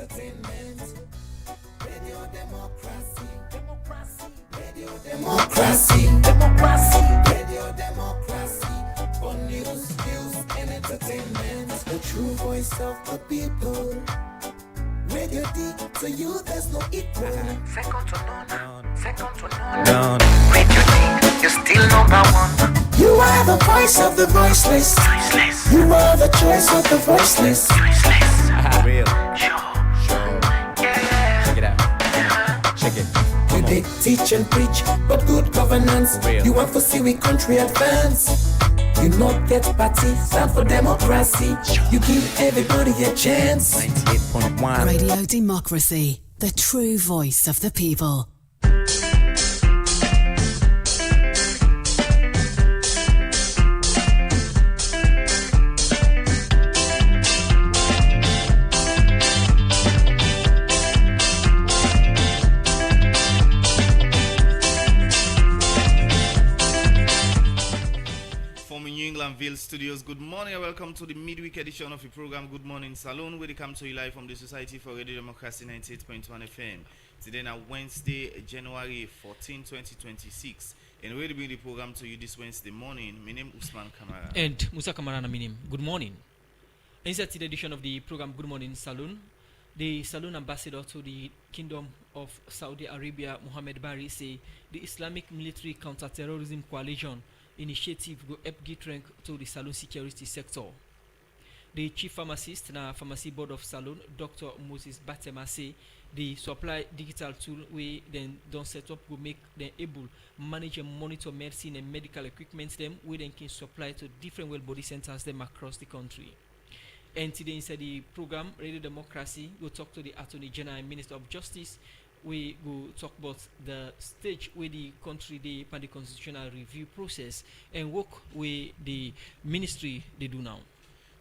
entertainment. Radio Democracy. Radio Democracy. Radio Democracy. For news, and entertainment. The true voice of the people. Radio D, to you there's no equal. Second to none. Radio D, you're still number one. You are the voice of the voiceless. You are the choice of the voiceless. Real. Sure. Yeah. Check it out. Check it. You did teach and preach, but good governance. Real. You want to see we country advance. You not get party, stand for democracy. You give everybody a chance. 98.1 Radio Democracy, the true voice of the people. Ville Studios, good morning and welcome to the midweek edition of the program Good Morning Saloon, where they come to you live from the Society for Radio Democracy 98.1 FM. Today now Wednesday, January 14, 2026, and we'll bring the program to you this Wednesday morning. My name is Usman Kamara. And Musa Kamara Naminim. Good morning. Inside today's edition of the program Good Morning Saloon, the Saloon ambassador to the Kingdom of Saudi Arabia, Mohammed Bari, say the Islamic Military Counter-Terrorism Coalition initiative will help give rank to the Saloon security sector. The chief pharmacist na pharmacy board of Saloon, Dr. Moses Batema, say the supply digital tool we then don't set up will make them able manage and monitor medicine and medical equipment them we then can supply to different well body centers them across the country. And today inside the program Radio Democracy, we'll talk to the Attorney General and Minister of Justice. We will talk about the stage where the country they the constitutional review process and work with the ministry they do now.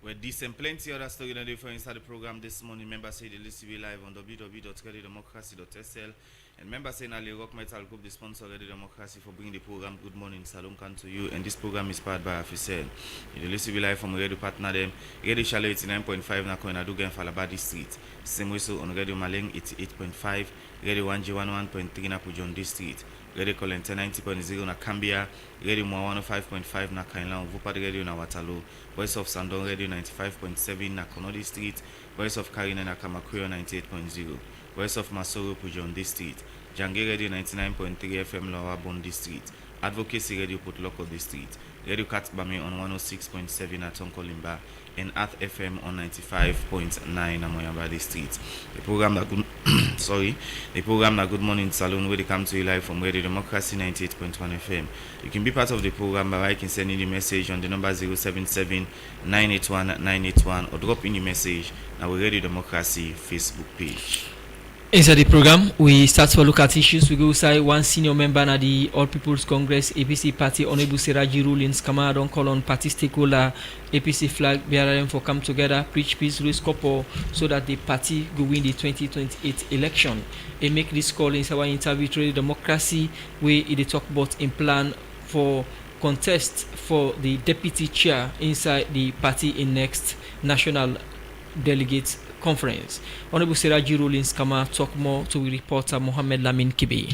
Well, this and plenty other stories that for inside the program this morning. Members say they listen to live on www.radiodemocracy.sl, and members say Ali Rock Metal Group, the sponsor of Radio Democracy, for bringing the program Good Morning Salon come to you. And this program is powered by Afisel. You listen to live from Radio Partner them, Radio Chalet 89.5 na Koina Dugan Falabadi Street. Same way so on Radio Maleng 88.5, Radio 1G 11.3 na Pujon District. Radio Colente 90.0 na Cambia, Radio Mwa 105.5 na Kainlang, Vupad Radio na Waterloo, Voice of Sandon Radio 95.7 na Konodi Street, Voice of Karina na Kamakuyo 98.0, Voice of Masoro Pujon District, Jange Radio 99.3 FM Lower Bondi Street, Advocacy Radio Port Local District, Radio Katbame on 106.7 at Tonkolimba, and Earth FM on 95.9 at Moyambadi Street. The program that Good Morning Saloon, where they come to you live from Radio Democracy 98.1 FM. You can be part of the program by writing, sending the message on the number 077-981-981 or drop in the message on our Radio Democracy Facebook page. Inside the program, we start to look at issues. We go say one senior member of the All People's Congress APC party, Honorable Siraji Rulins Kamara, don't call on party stakeholder APC flag bearer for come together, preach peace, raise couple, so that the party go win the 2028 election. They make this call in our interview to Democracy, where they talk about in plan for contest for the deputy chair inside the party in next national delegates conference. Honorable Siraji Rulins Kama talk more to reporter Mohammed Lamin Kibe.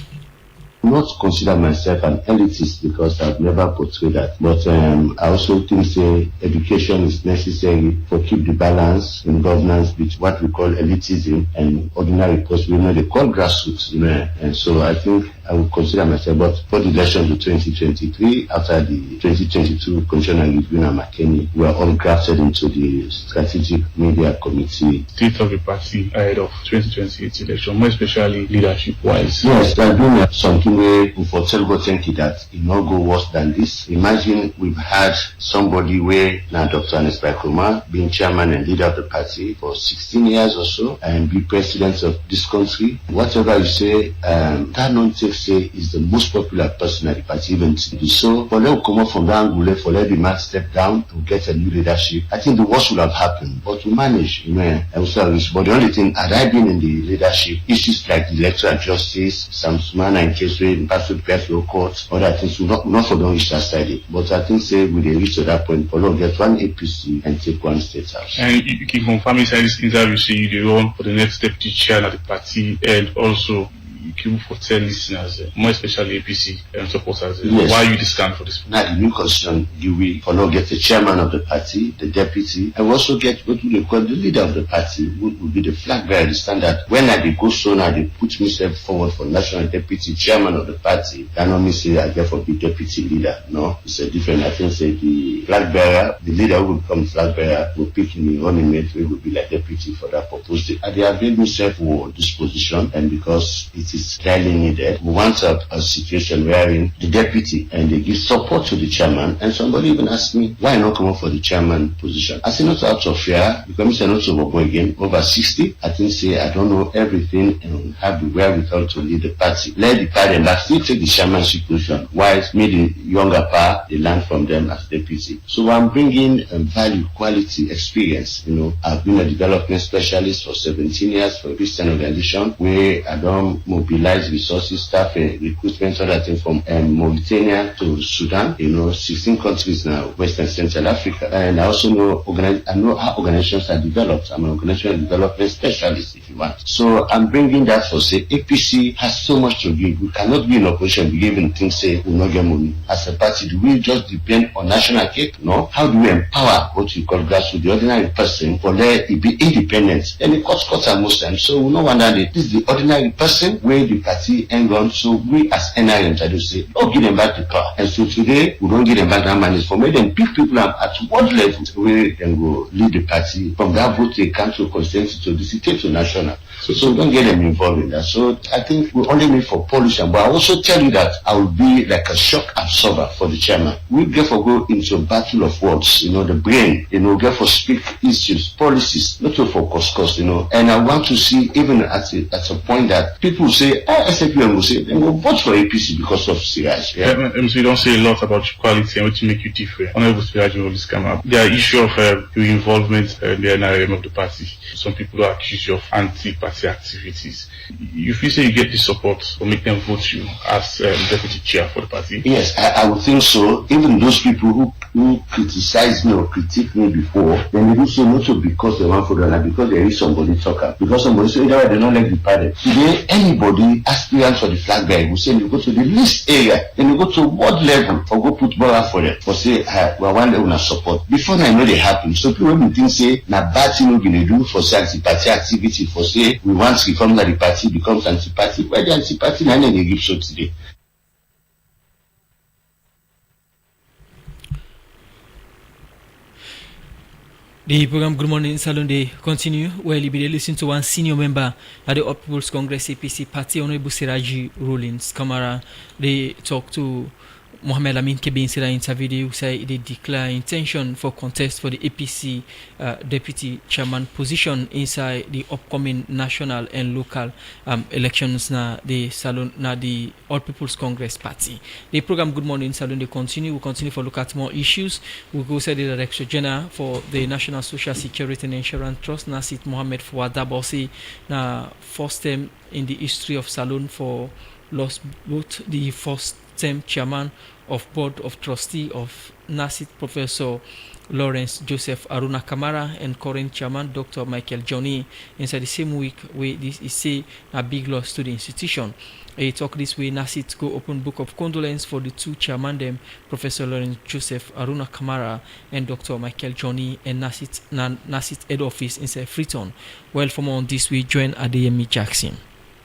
Not consider myself an elitist because I've never portrayed that, but I also think education is necessary for keep the balance in governance between what we call elitism and ordinary post. We know they call grassroots, and so I think I would consider myself. But for the election of 2023, after the 2022 constitutional review in McKinney, we are all grafted into the strategic media committee. State of the party ahead of 2028 election, more especially leadership-wise. Yes, I'm doing something where we foretell think that it not go worse than this. Imagine we've had somebody where now Dr. Anis Bakroma being chairman and leader of the party for 16 years or so and be president of this country. Whatever you say, that don't take say is the most popular person at the party even today. So for them to come up from that angle, for let the man step down and get a new leadership, I think the worst would have happened. But we managed, but the only thing, had I been in the leadership, issues like the electoral justice, some manner in case we pass to the court, other things will not for them reach that side. But I think say we reach to that point, for long get one APC and take one state house. And you can confirm inside this interview, say you run for the next deputy chair at the party, and also you can tell listeners, more especially APC and supporters, yes. Why you discount for this? Now the new constitution, you will for now get the chairman of the party, the deputy, and also get what we call the leader of the party, who will be the flag bearer, the standard. When I go so now they put myself forward for national deputy chairman of the party, that not mean say I get for be deputy leader. No, it's a different. I think say the flag bearer, the leader who will become flag bearer will pick me running mate, who will be like deputy for that purpose. They availed myself for this position, and because it is clearly needed, we want a situation wherein the deputy and they give support to the chairman, and somebody even asked me why not come up for the chairman position. I say not out of fear, because I'm not over again, over 60. I think say I don't know everything and have the wherewithal to lead the party. Let the party and still take the chairmanship position, while me the younger part they learn from them as deputy. So I'm bringing value, quality, experience. I've been a development specialist for 17 years for a Christian organization where I don't mobilize resources, staff, and recruitment, other things from Mauritania to Sudan. 16 countries now, West and Central Africa. And I also know how organizations are developed. I'm an organizational development specialist, if you want. So I'm bringing that for say APC has so much to give. We cannot be in opposition be giving things say we not get money. As a party, do we just depend on national cake? No. How do we empower what you call grassroots, the ordinary person, for let it be independent? Then the courts are most times. So we no wonder that this is the ordinary person where the party hang on. So we as NRM try to say, oh, give them back the power. And so today we don't give them back that money for me. Then pick people at what level where they can go lead the party from that vote they come to consensus to the state to national. So we don't get them involved in that. So I think we only meet for polish, but I also tell you that I will be like a shock absorber for the chairman. We get for go into a battle of words, the brain, get for speak issues, policies, not to for cost, and I want to see even at a point that people say, SAPM will say, they will vote for APC because of Siraj. Yeah. So you don't say a lot about quality and what to make you different. Honorable Siraj will this come up. There are issue of your involvement in the NRM of the party. Some people accuse you of anti-party activities. You feel say you get the support or make them vote you as deputy chair for the party? Yes, I would think so. Even those people who criticize me or critique me before, then they do so not because they want for the because there is somebody talker. Because somebody say that they don't like the party. Today, anybody aspirant for the flag bearer will say you go to the least area, then you go to what level for go put ball for them. For say we want them support. Before I know they happen. So people will think say na bad thing we're gonna do for say anti-party activity, for say we want to reform that the party becomes anti-party. Why the anti-party now they give so today? The program Good Morning Salon they continue where you be listening to one senior member at the All People's Congress APC party, Honorable Siraji Rollins Kamara. They talk to Mohamed Amin Kebe in the interview. They say they declare intention for contest for the APC deputy chairman position inside the upcoming national and local elections na the salon na the All People's Congress party. The program Good Morning Salon they continue. We'll continue for look at more issues. We'll go say the Director General for the National Social Security and Insurance Trust, Nasit Mohammed Fouada Bossi, na first time in the history of Salon for lost both the first term chairman of Board of Trustee of NASIT, Professor Lawrence Joseph Aruna Kamara, and current chairman Dr. Michael Johnny inside the same week where this is say a big loss to the institution. He talk this way, NASIT go open book of condolence for the two chairman them, Professor Lawrence Joseph Aruna Kamara and Dr. Michael Johnny, and NASIT head office inside Freetown. Well, for more on this we join Adeyemi Jackson.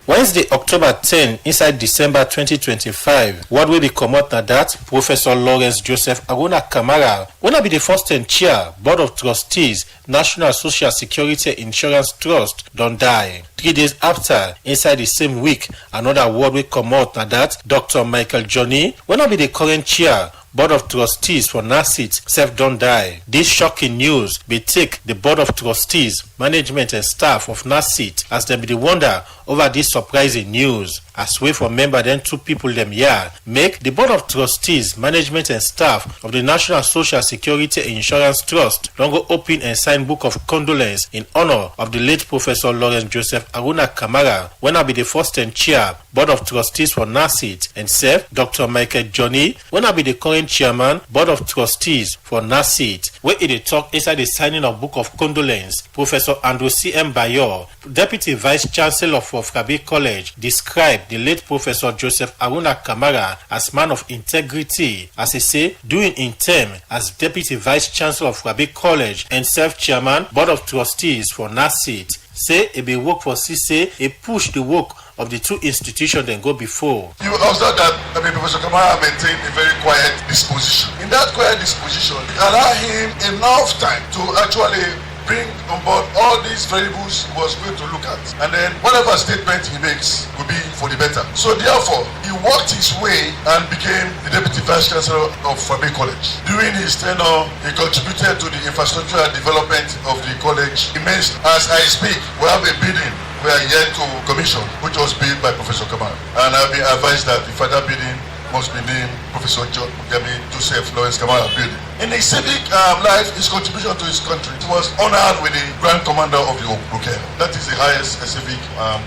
Wednesday, October 10, inside December 2025, what will be come out na that Professor Lawrence Joseph Aruna Kamara will be the first time chair, Board of Trustees, National Social Security Insurance Trust, don't die. 3 days after, inside the same week, another word will come out na that Dr. Michael Johnny will be the current chair, Board of Trustees for NASIT, self don't die. This shocking news may take the Board of Trustees, management and staff of NASIT as they be the wonder over this surprising news. As way for member then 2 people them here make the Board of Trustees, management and staff of the National Social Security and Insurance Trust don't go open and sign book of condolence in honor of the late Professor Lawrence Joseph Aguna Kamara when I be the first and chair Board of Trustees for NASIT, and serve Dr. Michael Johnny when I be the current chairman Board of Trustees for NASIT. Where it talk inside the signing of book of condolence, Professor Andrew C.M. Bayor, Deputy Vice Chancellor for Frabe College, described the late Professor Joseph Aguna Kamara as man of integrity, as he say, doing in term as Deputy Vice Chancellor of Frabe College and serve chairman Board of Trustees for NASIT. Say it be work for CC, it push the work of the 2 institutions then go before. You observe that Professor Kamara maintained a very quiet disposition. In that quiet disposition, it allowed him enough time to actually bring on board all these variables he was going to look at. And then whatever statement he makes will be for the better. So therefore, he worked his way and became the Deputy Vice Chancellor of Frabe College. During his tenure, he contributed to the infrastructure and development of the college immensely. As I speak, we have a bidding we are yet to commission, which was bid by Professor Kamara. And I've been advised that the further bidding must be named Professor Joseph Lawrence Kamara building. In his civic life, his contribution to his country was honored with the Grand Commander of the Obrukea. That is the highest civic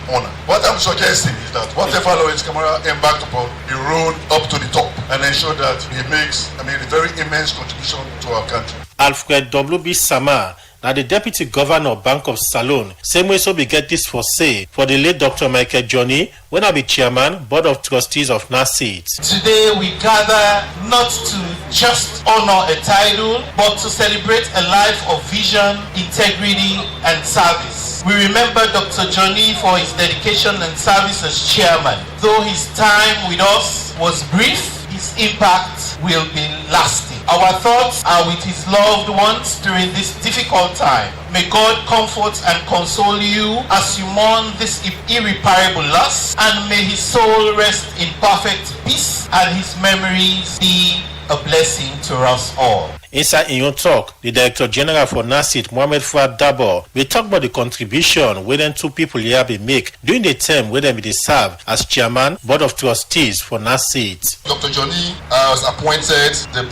honor. What I'm suggesting is that whatever Lawrence Kamara embarked upon, he rode up to the top and ensured that he makes a very immense contribution to our country. Alfred W.B. Sama, now the Deputy Governor Bank of Salone, same way so we get this for say for the late Dr. Michael Johnny when I be chairman Board of Trustees of NASIT. Today we gather not to just honor a title, but to celebrate a life of vision, integrity and service. We remember Dr. Johnny for his dedication and service as chairman. Though his time with us was brief, his impact will be lasting. Our thoughts are with his loved ones during this difficult time. May God comfort and console you as you mourn this irreparable loss, and may his soul rest in perfect peace and his memories be a blessing to us all. Inside in your talk, the Director General for NASIT, Mohamed Fuad Dabo, we talk about the contribution where then 2 people here be make during the term where they be serve as chairman, Board of Trustees for NASIT. Dr. Johnny was appointed the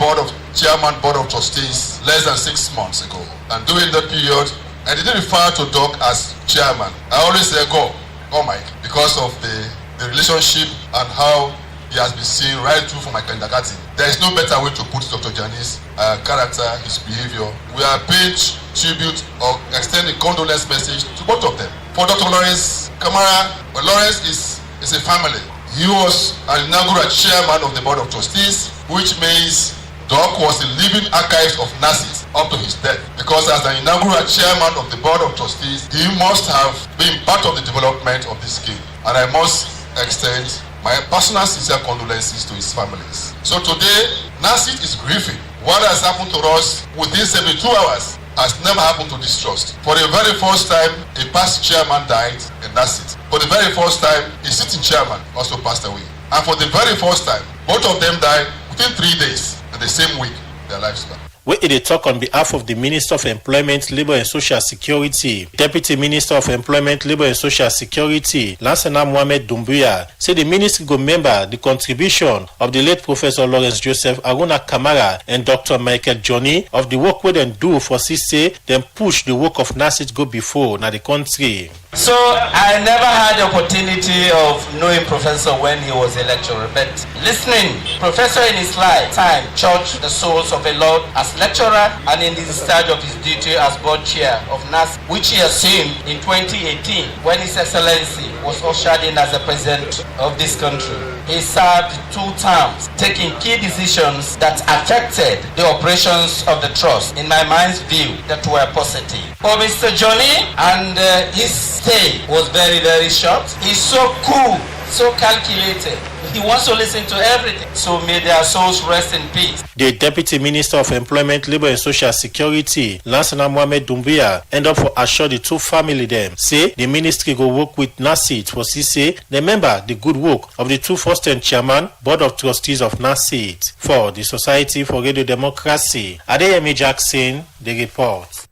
Chairman Board of Trustees less than 6 months ago. And during that period, I didn't refer to Doc as chairman. I always say go Mike, because of the relationship and how he has been seen right through from my kindergarten. There is no better way to put Dr. Johnny's character, his behavior. We are paying tribute or extend a condolence message to both of them. For Dr. Lawrence Kamara, Lawrence is a family. He was an inaugural chairman of the Board of Trustees, which means Doc was the living archives of NASIT up to his death. Because as an inaugural chairman of the Board of Trustees, he must have been part of the development of this scheme. And I must extend my personal sincere condolences to his families. So today, NASIT is grieving. What has happened to us within 72 hours has never happened to this trust. For the very first time, a past chairman died in NASIT. For the very first time, a sitting chairman also passed away. And for the very first time, both of them died within 3 days in the same week, their lifespan. We talk on behalf of the Minister of Employment, Labour and Social Security. Deputy Minister of Employment, Labour and Social Security, Lansana Mohamed Doumbouya, say the ministry go remember the contribution of the late Professor Lawrence Joseph Aguna Kamara and Dr. Michael Johnny of the work we then do for CC, then push the work of NASIT go before na the country. So I never had the opportunity of knowing Professor when he was a lecturer, but listening, Professor in his lifetime charged the souls of a lot as lecturer and in the discharge of his duty as board chair of NAS, which he assumed in 2018 when His Excellency was ushered in as the president of this country. He served 2 terms, taking key decisions that affected the operations of the trust, in my mind's view, that were positive. For Mr. Johnny and his stay was very, very short. He's so cool, so calculated. He wants to listen to everything. So may their souls rest in peace. The Deputy Minister of Employment, Labour and Social Security, Lansana Mohamed Doumbouya, end up for assure the 2 family them. Say the ministry go work with NASIT for CC. Remember the good work of the 2 first and chairman, Board of Trustees of NASIT. For the Society for Radio Democracy, Adeyemi Jackson, the report.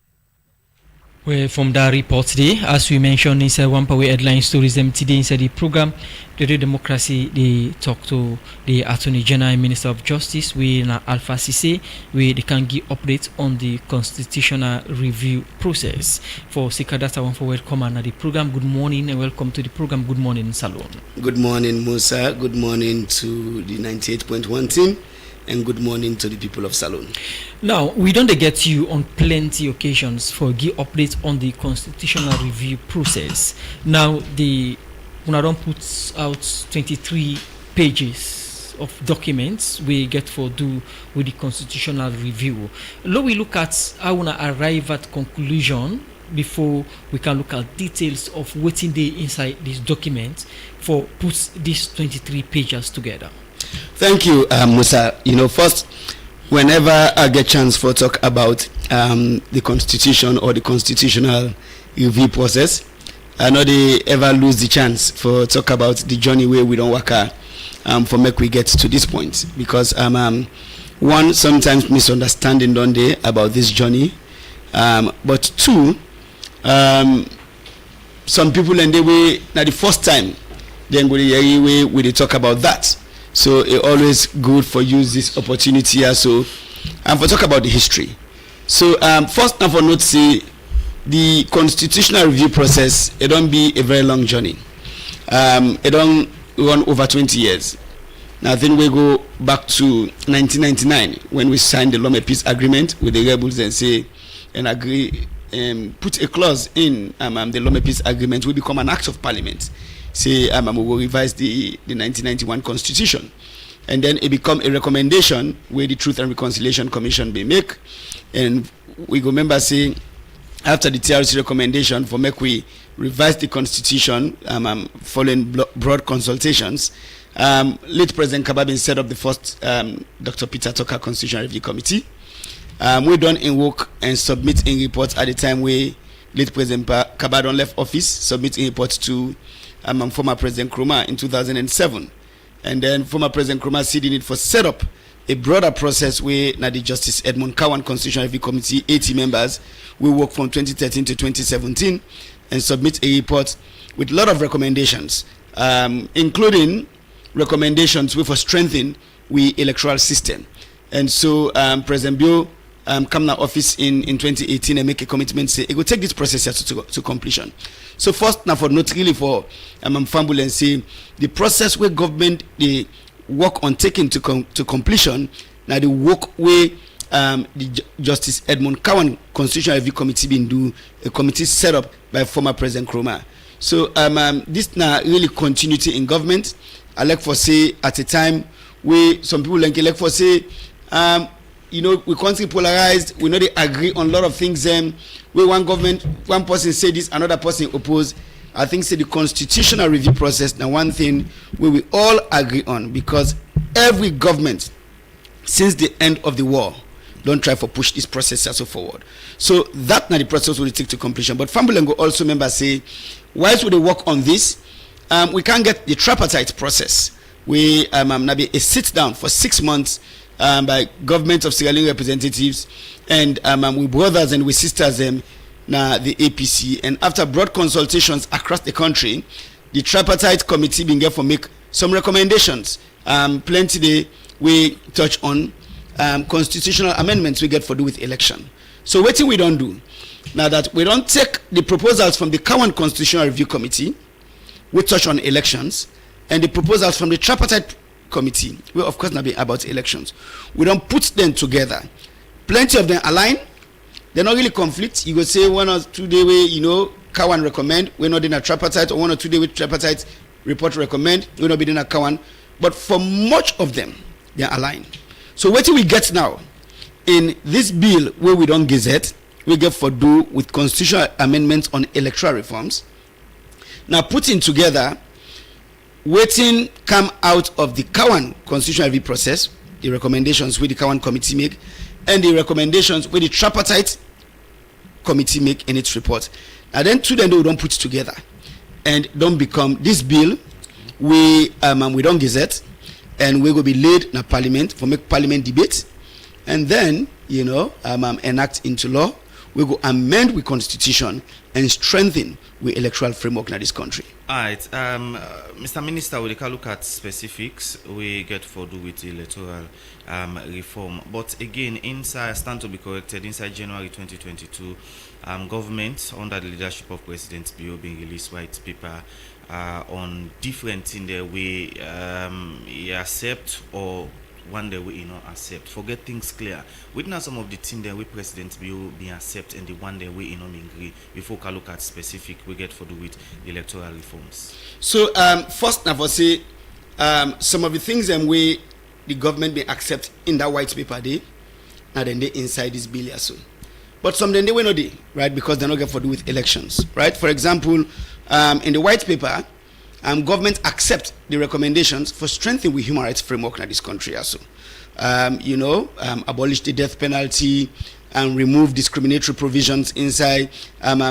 Well, from that report today, as we mentioned, inside one power headline stories today inside the program, Radio Democracy, they talk to the Attorney General and Minister of Justice, with Alpha Cisse, where they can give updates on the constitutional review process. For Sikadata, one for welcome and the program. Good morning and welcome to the program. Good morning, Salon. Good morning, Musa. Good morning to the 98.1 team. And good morning to the people of Salon. Now, we don't get you on plenty occasions for give updates on the constitutional review process. Now, the UNADON puts out 23 pages of documents we get for do with the constitutional review. Now we look at how we arrive at conclusion before we can look at details of what's in the inside this document for put these 23 pages together. Thank you, Musa. First, whenever I get chance for talk about the constitution or the constitutional review process, I know they ever lose the chance for talk about the journey where we don't work for make we get to this point, because one, sometimes misunderstanding don't they about this journey, but two, some people and they way now the first time then go the way we they talk about that. So it's always good for use this opportunity also and for talk about the history. So first and for note, see the constitutional review process, it don't be a very long journey. It don't run over 20 years. Now then we go back to 1999 when we signed the Lome Peace Agreement with the rebels and say and agree put a clause in the Lome Peace Agreement will become an act of parliament. Say we will revise the 1991 constitution, and then it become a recommendation where the Truth and Reconciliation Commission be make, and we go remember say after the TRC recommendation for make we revise the constitution following broad consultations, late President Kababin set up the first Dr. Peter Tucker Constitutional Review Committee. We don't invoke and submit in reports at the time where late President Kabadon left office, submit in reports to former President Nkrumah in 2007, and then former President Nkrumah see the need for set up a broader process where now the Justice Edmund Cowan Constitutional Review Committee, 80 members, will work from 2013 to 2017 and submit a report with a lot of recommendations, including recommendations for strengthening the electoral system. And so President Bio come to office in 2018 and make a commitment, say it will take this process to completion. So first, now for not really for Fambul and say the process where government they work on taking to completion. Now the work where the Justice Edmund Cowan Constitutional Review Committee been do a committee set up by former President Nkrumah. So this now really continuity in government. I like for say at a time where some people like for say we country polarized, we know they agree on a lot of things. Where one person say this, another person oppose. I think say the constitutional review process now one thing where we all agree on, because every government since the end of the war don't try for push this process also forward. So that now the process will take to completion. But Fambulengo also member say, whilst we work on this, we can't get the tripartite process. We now be a sit down for 6 months by government of Sierra Leone representatives and with brothers and with sisters now the APC, and after broad consultations across the country, the tripartite committee being able to make some recommendations. Plenty they we touch on constitutional amendments we get for do with election. So what we don't do now that we don't take the proposals from the Cowan Constitutional Review Committee, we touch on elections, and the proposals from the tripartite committee, we of course not be about elections. We don't put them together. Plenty of them align. They're not really conflict. You go say 1 or 2 day way, Cowan recommend, we're not in a tripartite, or 1 or 2 day with tripartite report recommend, we're not be in a Cowan. But for much of them, they're aligned. So what do we get now? In this bill where we don't gazette, we get for do with constitutional amendments on electoral reforms. Now putting together waiting come out of the Cowan Constitutional Review process, the recommendations where the Cowan committee make, and the recommendations where the tripartite committee make in its report. And then two then they don't put together and don't become this bill we don't gazette, and we will be laid in parliament for make parliament debate, and then enact into law we go amend with constitution and strengthen with electoral framework in this country. All right, Mr. Minister, we can look at specifics we get for do with electoral reform. But again, inside, stand to be corrected, inside January 2022, government under the leadership of President Bio being released white paper on different in the way you accept or one day we you know accept. Forget things clear. Witness some of the things that we President Bio be accept and the one day we you know agree before we can look at specific we get for do with electoral reforms. So first I will say some of the things that we the government may accept in that white paper day, and then they inside this bill also. But some then they will not do, right? Because they're not get for do with elections, right? For example, in the white paper, government accept the recommendations for strengthening the human rights framework in this country also. Abolish the death penalty and remove discriminatory provisions inside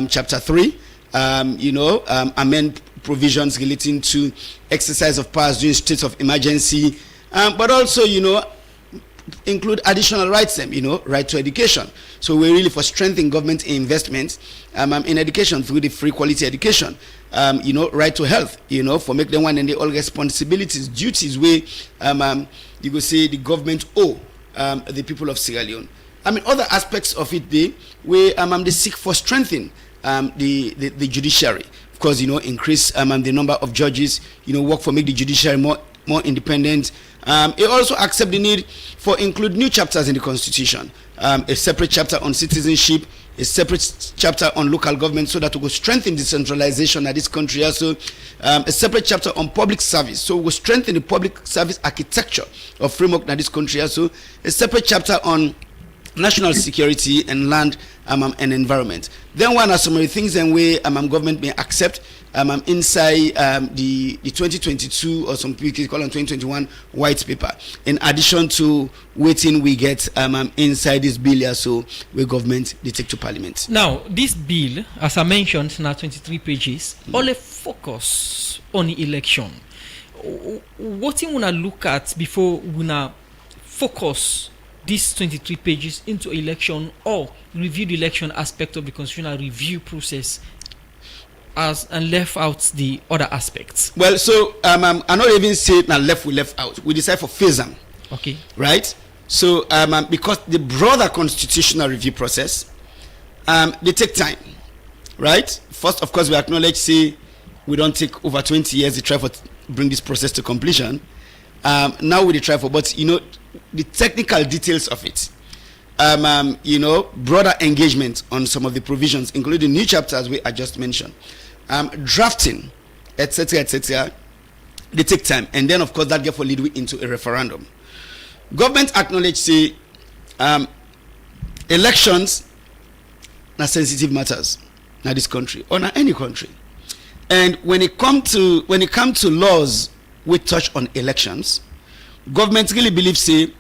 chapter 3. Amend provisions relating to exercise of powers during states of emergency, but also, include additional rights, right to education. So we're really for strengthening government investments in education through the free quality education, right to health, for make them one and they all responsibilities, duties where you go say the government owe the people of Sierra Leone. Other aspects of it where they seek for strengthening the judiciary. Of course, increase the number of judges, work for make the judiciary more independent. It also accept the need for include new chapters in the constitution, a separate chapter on citizenship, a separate chapter on local government, so that we will strengthen decentralization in this country. Also, a separate chapter on public service, so we will strengthen the public service architecture of framework in this country. Also, a separate chapter on national security and land and environment. Then one are some of the things and way government may accept inside the 2022 or some people call on 2021 white paper. In addition to waiting we get inside this bill here, so we government they take to parliament. Now this bill, as I mentioned, now 23 pages, only focus on the election. What you wanna look at before we wanna focus these 23 pages into election or review the election aspect of the constitutional review process and left out the other aspects? Well, so I'm not even saying now left out. We decide for phase them. Okay. Right? So because the broader constitutional review process, they take time. Right? First, of course, we acknowledge, say, we don't take over 20 years to try for bring this process to completion. Now we try for, but the technical details of it, broader engagement on some of the provisions, including new chapters we I just mentioned, drafting, etc., they take time, and then of course that get lead into a referendum. Government acknowledge say elections are sensitive matters in this country or in any country, and when it come to laws we touch on elections, government really believes say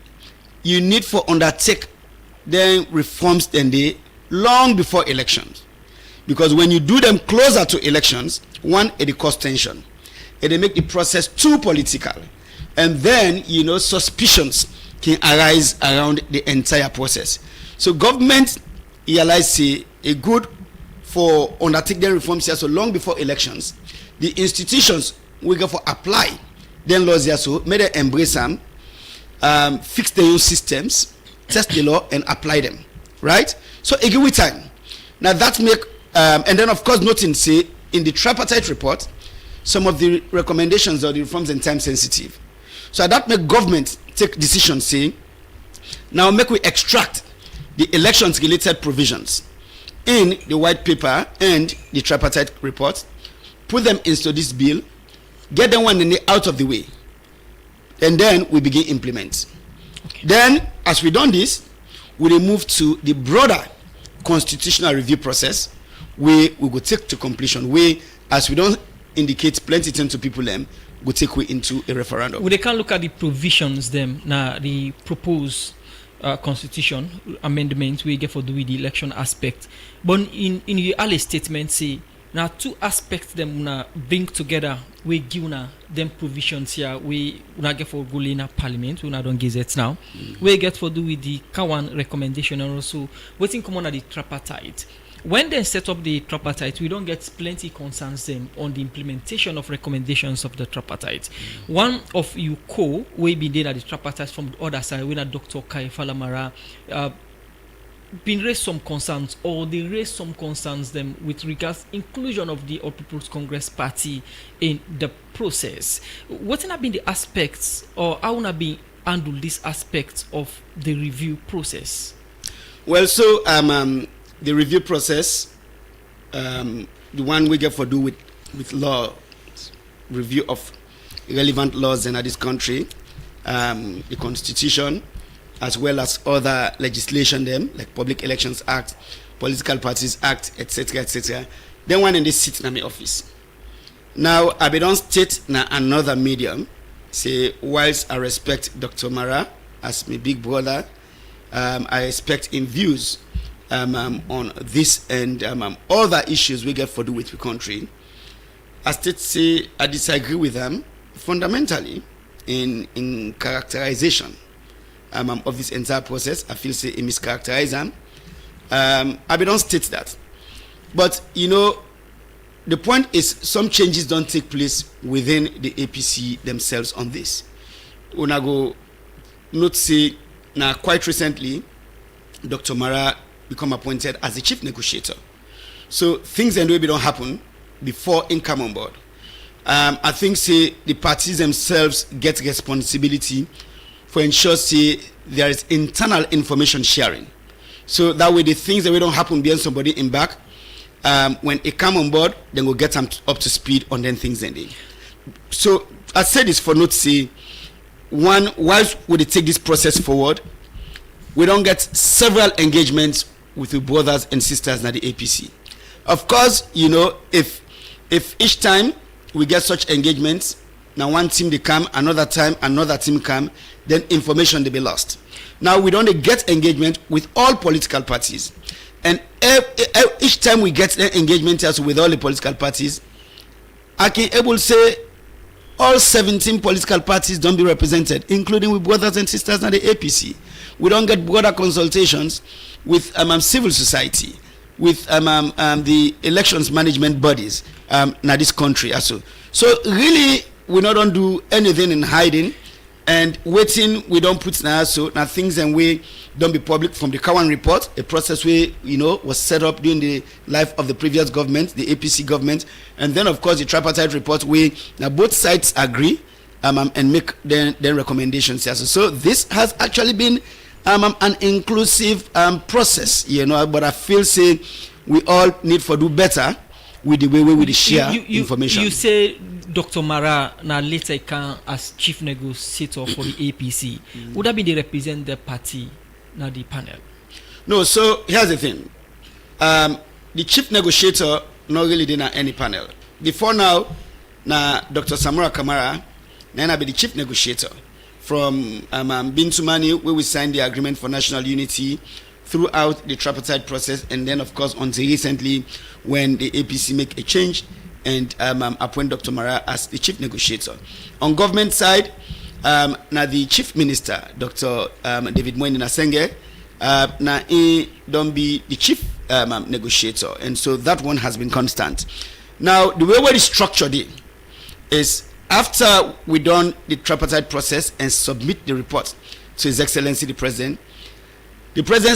you need for undertake then reforms then they long before elections, because when you do them closer to elections, one, it cause tension, it make the process too political, and then suspicions can arise around the entire process. So government realize say a good for undertake their reforms here so long before elections, the institutions we go for apply then laws here, so may they embrace them, fix their own systems, test the law and apply them, right? So a give time. Now that make and then of course noting say in the tripartite report some of the recommendations or the reforms and time sensitive. So that make government take decisions saying now make we extract the elections related provisions in the white paper and the tripartite report, put them into this bill, get them one out of the way, and then we begin implement. Okay. Then as we done this, we will move to the broader constitutional review process where we will take to completion, where as we don't indicate plenty time to people them, we take we into a referendum. Well, they can look at the provisions them now the proposed constitution amendments we get for the election aspect, but in your early statement say Now, two aspects them una bring together. We give una them provisions here. We una get for go in parliament. We una don't gazette now. We get for do with the Kawan recommendation and also waiting come on at the tripartite. When they set up the tripartite, we don't get plenty concerns them on the implementation of recommendations of the tripartite. One of you we be there at the tripartite from the other side, when Dr. Kai Falamara been raised some concerns, or they raised some concerns them with regards inclusion of the All People's Congress Party in the process. What have been the aspects, or how have been handled these aspects of the review process? Well, so the review process, the one we get for do with law review of relevant laws in this country, the Constitution, as well as other legislation them like Public Elections Act, Political Parties Act, etc., etc. Then one in this sit in my office. Now I be don't state na another medium. Say whilst I respect Dr. Mara as my big brother, I respect in views on this and other issues we get for do with the country. I state say I disagree with them fundamentally in characterization of this entire process. I feel say it mischaracterize them. I don't state that. But you know, the point is some changes don't take place within the APC themselves on this. Una go not say now quite recently Dr. Mara become appointed as the chief negotiator. So things and way don't happen before in come on board. I think say the parties themselves get responsibility for ensure say there is internal information sharing. So that way the things that we don't happen behind somebody in back, when it come on board, then we'll get them up to speed on then things ending. So I said this for not say one, whilst would it take this process forward, we don't get several engagements with the brothers and sisters in the APC. Of course, you know, if each time we get such engagements, now one team they come, another time another team come, then information they be lost. Now we don't get engagement with all political parties, and each time we get engagement also with all the political parties, I can able to say all 17 political parties don't be represented, including with brothers and sisters in the APC. We don't get broader consultations with civil society, with the elections management bodies in this country also. So really, we not don't do anything in hiding and waiting. We don't put now so now things and we don't be public from the Kawan report, a process we was set up during the life of the previous government, the APC government, and then of course the tripartite report. We now both sides agree and make their recommendations. So this has actually been an inclusive process, but I feel say we all need to do better with the way we share information. You say Dr. Mara now later can as chief negotiator for the APC. Would that be the represent the party now the panel? No, so here's the thing. The chief negotiator not really did any panel. Before now, Dr. Samura Kamara now be the chief negotiator. From Bintumani, where we signed the agreement for national unity throughout the tripartite process, and then of course until recently when the APC make a change and appoint Dr. Mara as the chief negotiator. On government side, now the chief minister, Dr. David Moini Nasenge, now he don't be the chief negotiator, and so that one has been constant. Now the way we structured it is, after we done the tripartite process and submit the report to His Excellency the President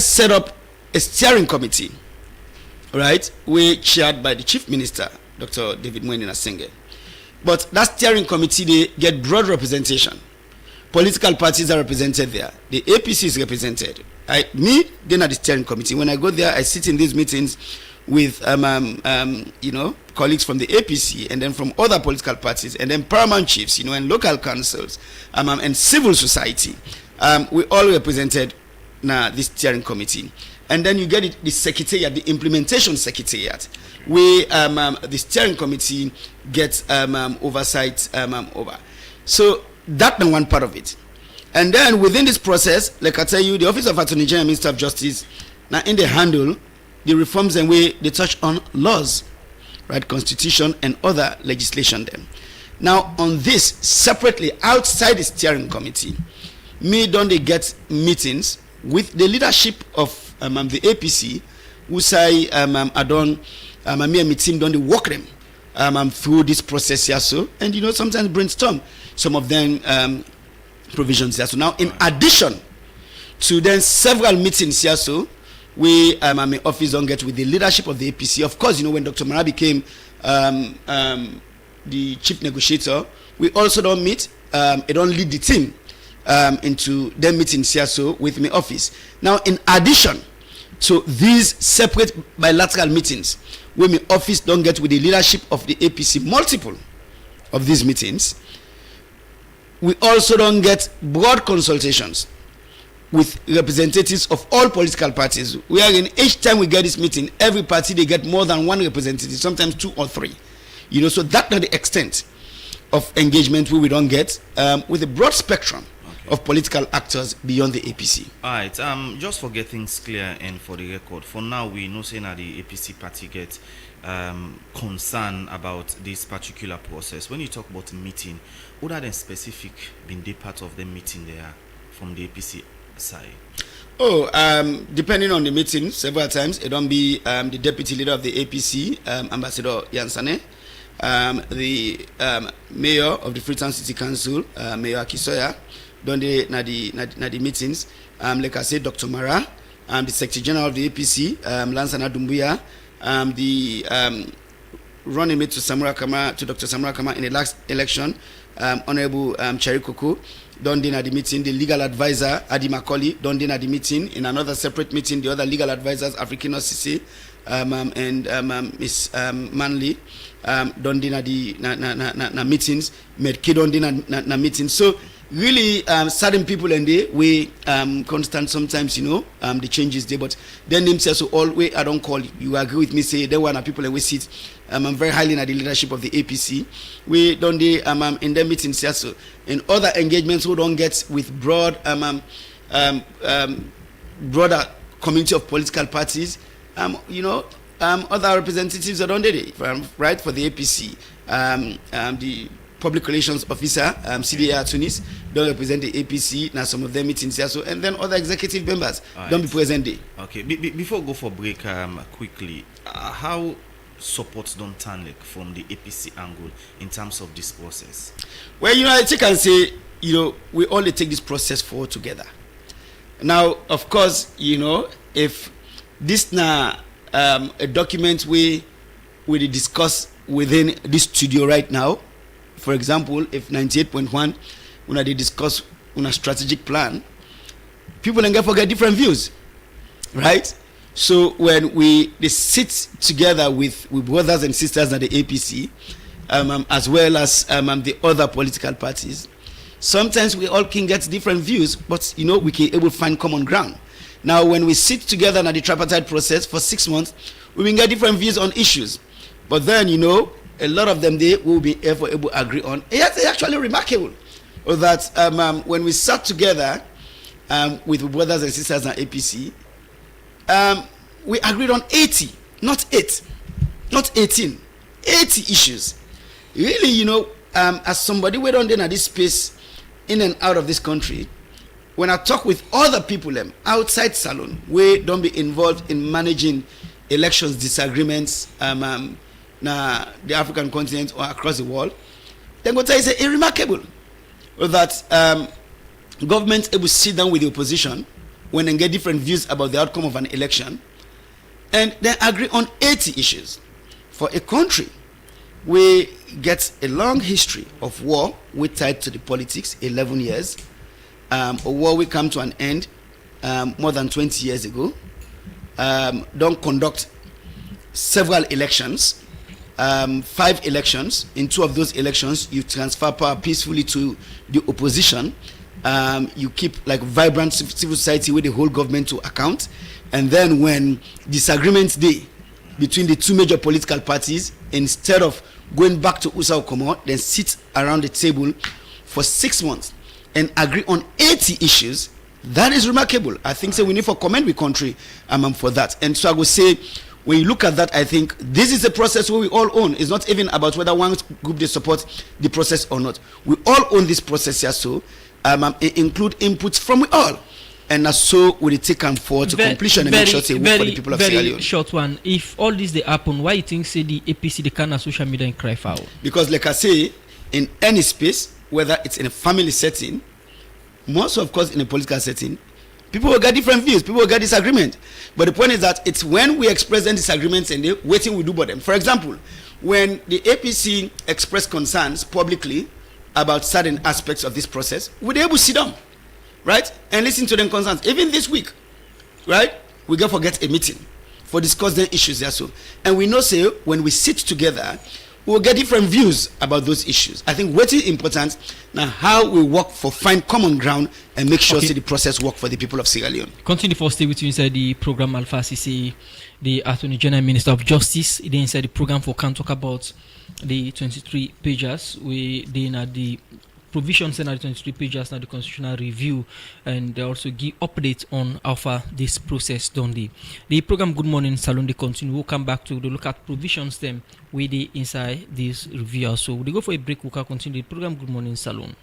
set up a steering committee, right? We chaired by the Chief Minister, Dr. David Moini Nasenge. But that steering committee, they get broad representation. Political parties are represented there. The APC is represented. Then at the steering committee. When I go there, I sit in these meetings with colleagues from the APC and then from other political parties and then paramount chiefs, and local councils and civil society. We all represented now this steering committee. And then you get the secretariat, the implementation secretariat. We the steering committee gets oversight over. So that's one part of it. And then within this process, like I tell you, the Office of Attorney General and Minister of Justice now in the handle the reforms and way they touch on laws. right, constitution and other legislation then. Now on this, separately, outside the steering committee, me don't they get meetings with the leadership of the APC, who say I don't, me and my team don't they work them through this process here, so, and sometimes brainstorm some of them provisions here. So now, in addition to then several meetings here, so we my office don't get with the leadership of the APC. Of course, when Dr. Mara became the chief negotiator, we also don't meet. It don't lead the team into their meetings here, so with my office. Now, in addition to these separate bilateral meetings, where my office don't get with the leadership of the APC, multiple of these meetings, we also don't get broad consultations with representatives of all political parties. Wherein each time we get this meeting, every party they get more than one representative, sometimes 2 or 3. So that's not the extent of engagement we don't get with a broad spectrum of political actors beyond the APC. All right. Just for getting things clear and for the record, for now we know saying that the APC party get concern about this particular process. When you talk about meeting, what are the specific been they part of the meeting there from the APC side? Depending on the meeting, several times it don't be the deputy leader of the APC, Ambassador Yansane, the mayor of the Freetown City Council, Mayor Akisoya, don't they na the meetings, like I said, Dr. Mara, the Secretary General of the APC, Lansana Dumbuya, the running mate to Dr. Samura Kama in the last election, Honorable Cherry Koko, don't at the meeting, the legal advisor Adi Makoli, don't at the meeting, in another separate meeting, the other legal advisors, African Sisi, and Miss Manley, don't at the meetings, Medke don't na meetings. So really, certain people and they we constant sometimes, the changes there, but then themselves so always I don't call you agree with me, say there were people and we sit. I'm very highly in the leadership of the APC. We don't in the meetings here, so in other engagements we don't get with broader community of political parties. Other representatives that don't do right for the APC. The public relations officer, CDA Tunis, don't represent the APC. Now some of their meetings here, so and then other executive members don't be present there. Okay, before we go for break, quickly, how support don't turn like from the APC angle in terms of this process? Well, I think I can say, we all take this process forward together. Now, of course, if this now a document we discuss within this studio right now, for example, if 98.1 when they discuss on a strategic plan, people can forget different views, right? So when they sit together with brothers and sisters at the APC, as well as the other political parties, sometimes we all can get different views, but we can able to find common ground. Now, when we sit together in the tripartite process for 6 months, we will get different views on issues, but then a lot of them they will be able to agree on. It's actually remarkable that when we sat together with brothers and sisters at APC, we agreed on 80, not 8, not 18, 80 issues. Really, as somebody who don't in this space, in and out of this country, when I talk with other people outside Salon, we don't be involved in managing elections, disagreements, na the African continent or across the world, then go tell you say remarkable that government able to sit down with the opposition when they get different views about the outcome of an election and then agree on 80 issues. For a country we get a long history of war we tied to the politics, 11 years, a war we come to an end more than 20 years ago, don't conduct several elections, 5 elections. In 2 of those elections you transfer power peacefully to the opposition. You keep like vibrant civil society with the whole government to account, and then when disagreements day between the 2 major political parties, instead of going back to Usa Okomo, then sit around the table for 6 months and agree on 80 issues. That is remarkable. I think so we need to commend the country for that. And so I would say when you look at that, I think this is a process where we all own. It's not even about whether one group they support the process or not. We all own this process here, so include inputs from we all. And so we take and forward to completion and make sure they work for the people of Sierra Leone. Very short one. If all this they happen, why you think say the APC they can social media and cry foul? Because like I say, in any space, whether it's in a family setting, most of course in a political setting, people will get different views, people will get disagreement. But the point is that it's when we express them disagreements and they waiting we do about them. For example, when the APC expressed concerns publicly about certain aspects of this process, we're able to sit down, right, and listen to them concerns. Even this week, right, we go forget a meeting for discuss the issues there. So, and we know say when we sit together, we'll get different views about those issues. I think what is important now how we work for find common ground and make sure the process work for the people of Sierra Leone. Continue for stay with you inside the program. Alpha CC, the Attorney General Minister of Justice, then inside the program for can talk about the 23 pages. We then at the provisions in the 23 pages now the constitutional review, and they also give updates on how far this process done. The program Good Morning Salon they continue. We'll come back to the look at provisions them with the inside this review. So we go for a break. We'll continue the program Good Morning Salon.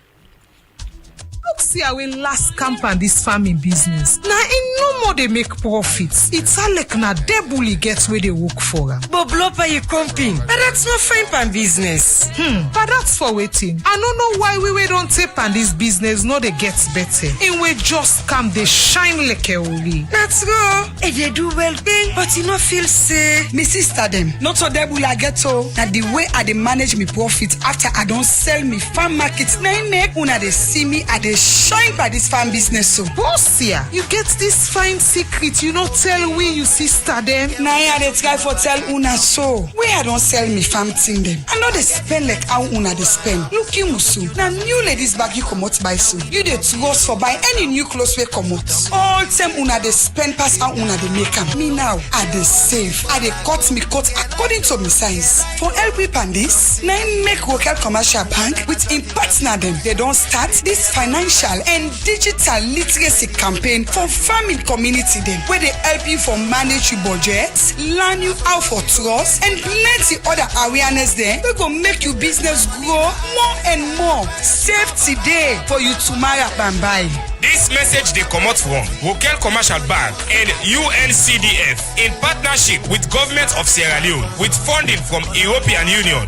Look, see how we last camp on this farming business. Now, in no more they make profits. It's all like na debully gets where they work for. But blopa you comping. But that's not fine pan business. But that's for waiting. I don't know why we don't tape on this business. No, they get better. And we just come, they shine like a holy. That's go. If they do well thing, but you not feel say. Me sister them. Not so debully I get to. That the way I they manage me profit after I don't sell me farm markets. Now make una they see me at the shine by this farm business. So boss here, you get this fine secret. You not tell we you sister them. Now I they try for tell una so. Where I don't sell me farm thing them. I know they spend like how una they spend. Look you musu. Now new ladies bag you come out by so. You they trust for buy any new clothes we come out. All time una they spend pass how una they make them. Me now I they save. I they cut me cut according to me size. For help me pan this, now make local commercial bank with in partner them. They don't start this financial and digital literacy campaign for farming community them, where they help you for manage your budget, learn you how for trust, and plenty other awareness there. We go make your business grow more and more. Save today for you tomorrow and buy. This message they come out from Vocal Commercial Bank and UNCDF in partnership with Government of Sierra Leone with funding from European Union.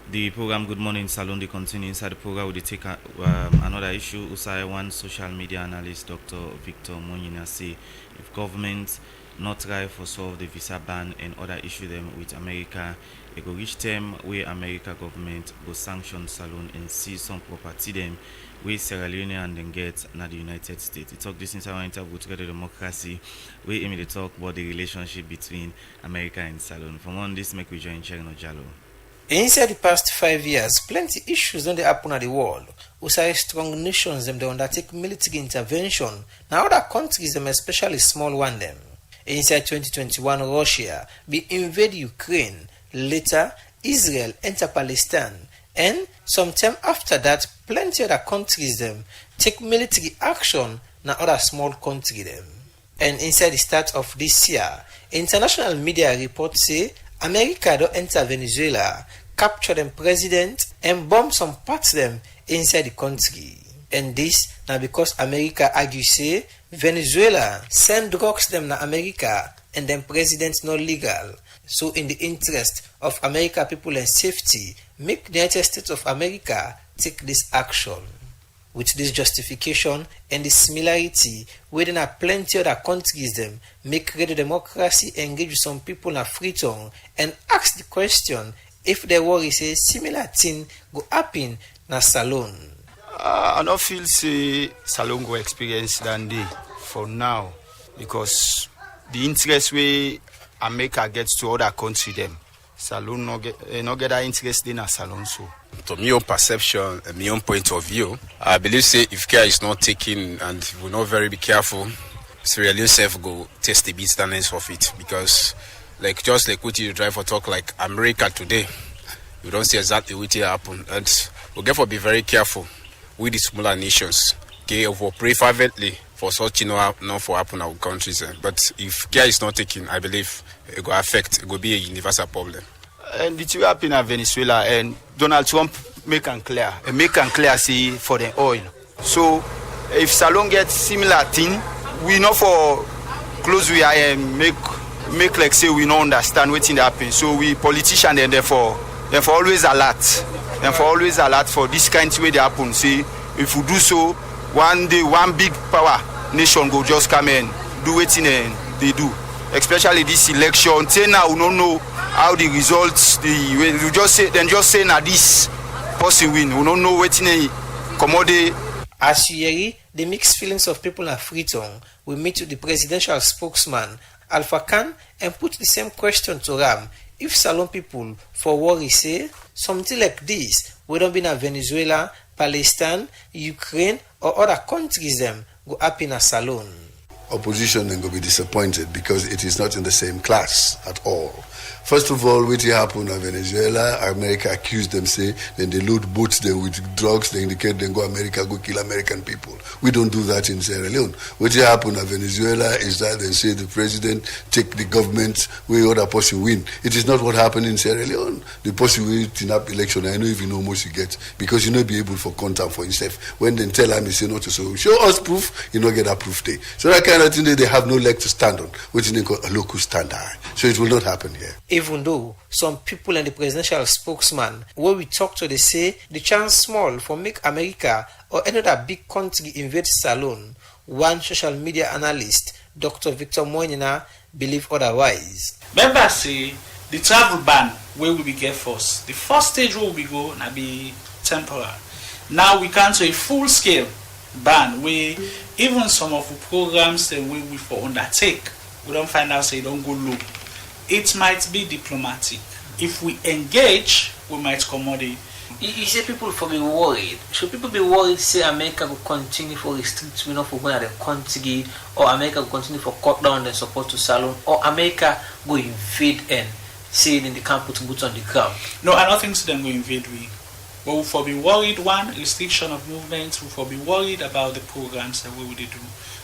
The program Good Morning Salon they continue. Inside the program we take another issue. Usai one social media analyst Dr. Victor Monyina say if government not try for solve the visa ban and other issue them with America, it go reach them where America government go sanction Salon and seize some property them where Sierra Leone and then get na the United States. They talk this inside our interview together democracy where Amy they talk about the relationship between America and Salon. From on this make we join Cherno Jalo. Inside the past 5 years, plenty issues don't they happen at the world. Usai strong nations them they undertake military intervention. Now other countries them especially small one them. Inside 2021, Russia be invade Ukraine. Later, Israel enter Palestine. And sometime after that, plenty other countries them take military action. Now other small country them. And inside the start of this year, international media reports say America don't enter Venezuela, capture them president, and bomb some parts them inside the country. And this now because America argue say Venezuela send drugs them na America and then president not legal. So in the interest of America people and safety, make the United States of America take this action. With this justification and the similarity, within a plenty other countries them make radio democracy engage with some people na freedom and ask the question if they worry say similar thing go happen na Salon. I don't feel say Salon go experience that day for now because the interest way America gets to other country them. Salon no get that interest in a Salon so. To my own perception and my own point of view, I believe say if care is not taken and we're not very be careful, Sierra Leone self go test the beat standards of it because like just like what you drive for talk like America today, you don't see exactly what will happen and we therefore be very careful with the smaller nations or pray fervently for such not for happen in our countries. But if care is not taken, I believe it will affect. It will be a universal problem. And it will happen in Venezuela, and Donald Trump make and clear see for the oil. So if Salon gets similar thing, we know for close we are make like say we don't understand what's happen. So we politicians and therefore always alert. For this kind of way they happen. See, if we do so, one day one big power nation go just come and do what they do. Especially this election. Say now we don't know how the results you just say now this person win. We don't know what in commodity. As you hear, the mixed feelings of people are Freetown. We meet with the presidential spokesman, Alpha Khan, and put the same question to Ram. If Salon people for worry say something like this, we don't be in Venezuela, Palestine, Ukraine, or other countries them go up in a Salon. Opposition then go be disappointed because it is not in the same class at all. First of all, what happened in Venezuela, America accused them, say, then they load boats there with drugs, they indicate they go America, go kill American people. We don't do that in Sierra Leone. What happened in Venezuela is that they say the president take the government where other person win. It is not what happened in Sierra Leone. The person will in up election, I know if you know most you get, because you not be able for contact for himself. When they tell him, he say not to so show us proof, you not get that proof day. So that kind of thing they have no leg to stand on, which is called a locus standi. So it will not happen here. Even though some people and the presidential spokesman, where we talk to, they say the chance small for make America or any other big country invade Salon. One social media analyst, Dr. Victor Moinina, believe otherwise. Members say the travel ban where we get first. The first stage where we go na be temporary. Now we can to a full scale ban where even some of the programs that we for undertake, we don't find out say don't go low. It might be diplomatic. If we engage, we might accommodate. You say people for be worried. Should people be worried say America will continue for restrict we not for going at the country, or America will continue for cut down the support to Salon, or America go invade and say in the camp put boots on the ground? No, I don't think so them go invade we. But we for be worried, one, restriction of movement, we for be worried about the programs that we would do.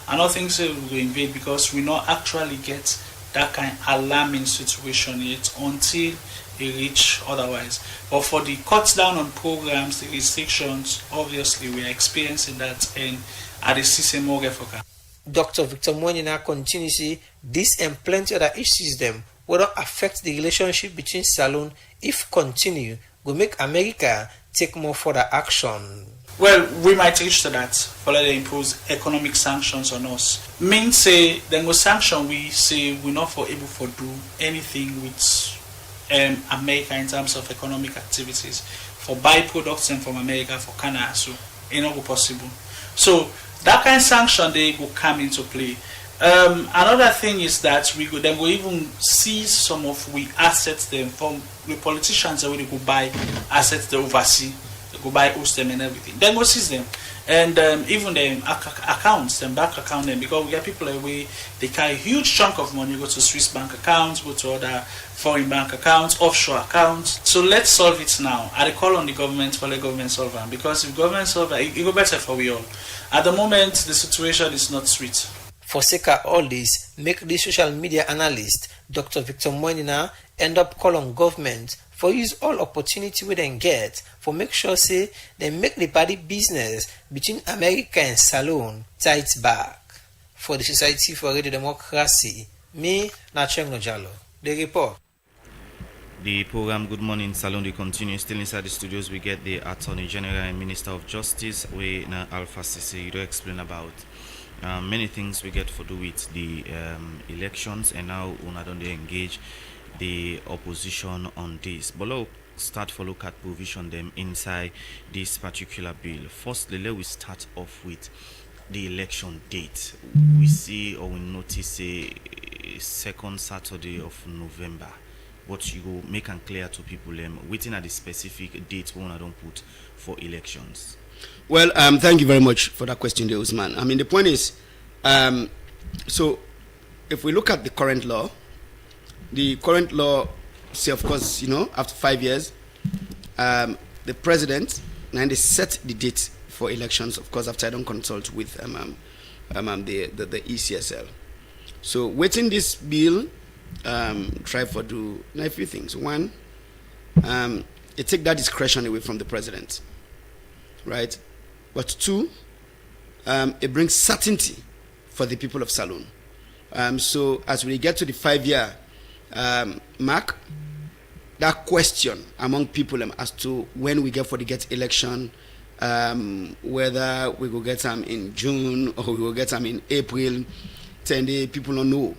I don't think so we will invade because we not actually get that kind of alarming situation yet until it reach otherwise. But for the cuts down on programs, the restrictions, obviously we are experiencing that and at the system more for. Dr. Victor Moinina continues to say this and plenty other issues them will not affect the relationship between Salon if continue will make America take more further action. Well, we might reach to that for let them impose economic sanctions on us. Means say then go sanction we say we're not for able to do anything with America in terms of economic activities for buy products and from America for Canada, so it's not possible. So that kind of sanction they will come into play. Another thing is that we go then we even seize some of we assets them from the politicians that we go buy assets they oversee. Go buy host them and everything. Then go seize them, and even the accounts, them bank account them, because we get people away. They carry huge chunk of money. Go to Swiss bank accounts, go to other foreign bank accounts, offshore accounts. So let's solve it now. I call on the government for the government solve it, because if government solve it, it go better for we all. At the moment, the situation is not sweet. For sake of all this, make the social media analyst Dr. Victor Moinina end up call on government for use all opportunity we then get for make sure say they make the party business between America and Salon tight back. For the Society for Radio Democracy, me, Nacheng Nojalo. The report. The program Good Morning Salon, they continue. Still inside the studios, we get the Attorney General and Minister of Justice, we na Alpha Sisi, to explain about many things we get for do with the elections, and now una don't engage the opposition on this. But let's start for look at provision them inside this particular bill. Firstly, let we start off with the election date. We see or we notice a second Saturday of November. But you go make and clear to people waiting at the specific date when I don't put for elections. Well, thank you very much for that question there, Usman. I mean, the point is, so if we look at the current law say, of course, after 5 years, the president, and they set the date for elections, of course, after I don't consult with the ECSL. So waiting this bill, try for do a few things. One, it take that discretion away from the president, right? But two, it brings certainty for the people of Salone. So as we get to the 5-year mark, that question among people as to when we get for the election, whether we will get them in June or we will get them in April, 10 days, people don't know.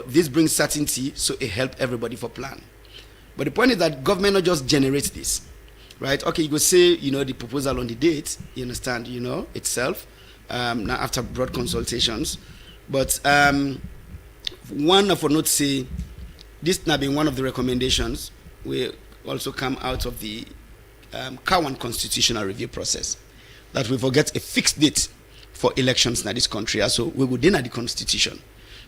This brings certainty, so it helps everybody for plan. But the point is that government not just generates this, right? Okay, you go say, the proposal on the date, you understand, itself, now after broad consultations. But one of our notes say, this now being one of the recommendations, will also come out of the Cowan constitutional review process, that we forget a fixed date for elections in this country. So we will then at the constitution.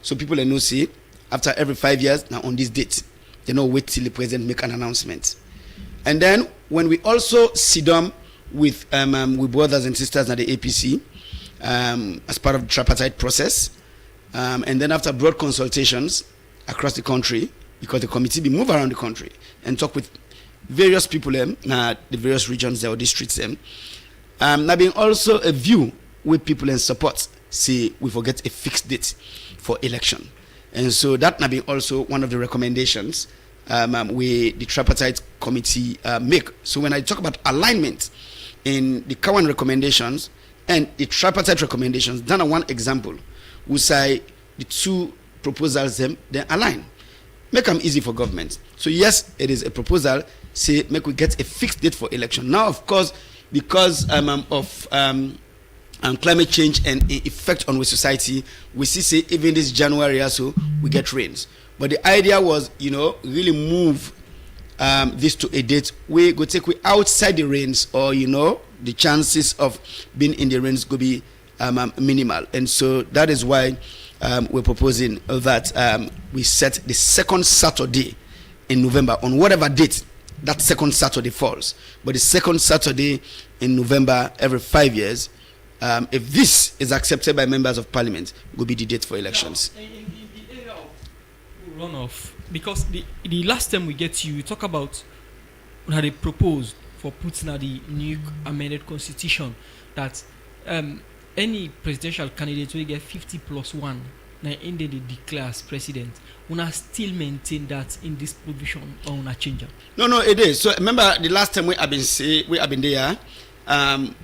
So people know say, after every 5 years, now on this date, they don't wait till the president make an announcement. And then when we also sit down with brothers and sisters at the APC as part of the tripartite process, and then after broad consultations across the country, because the committee be move around the country and talk with various people the various regions or districts now being also a view with people and support say we forget a fixed date for election. And so that now being also one of the recommendations we the tripartite committee make. So when I talk about alignment in the Cowan recommendations and the tripartite recommendations, then one example we say the two proposals then align. Make them easy for government. So yes, it is a proposal, say make we get a fixed date for election. Now, of course, because of climate change and effect on the society, we see say even this January also we get rains. But the idea was, really move this to a date we go take we outside the rains, or the chances of being in the rains go be minimal. And so that is why we're proposing that we set the second Saturday in November on whatever date that second Saturday falls. But the second Saturday in November every 5 years, if this is accepted by members of parliament, will be the date for elections. Now, in the area of runoff, because the last time we get you talk about how they proposed for putting out the new amended constitution that any presidential candidate will get 50+1. Now, in they declare as president, una still maintain that in this provision or una change? No, it is. So remember the last time we have been there.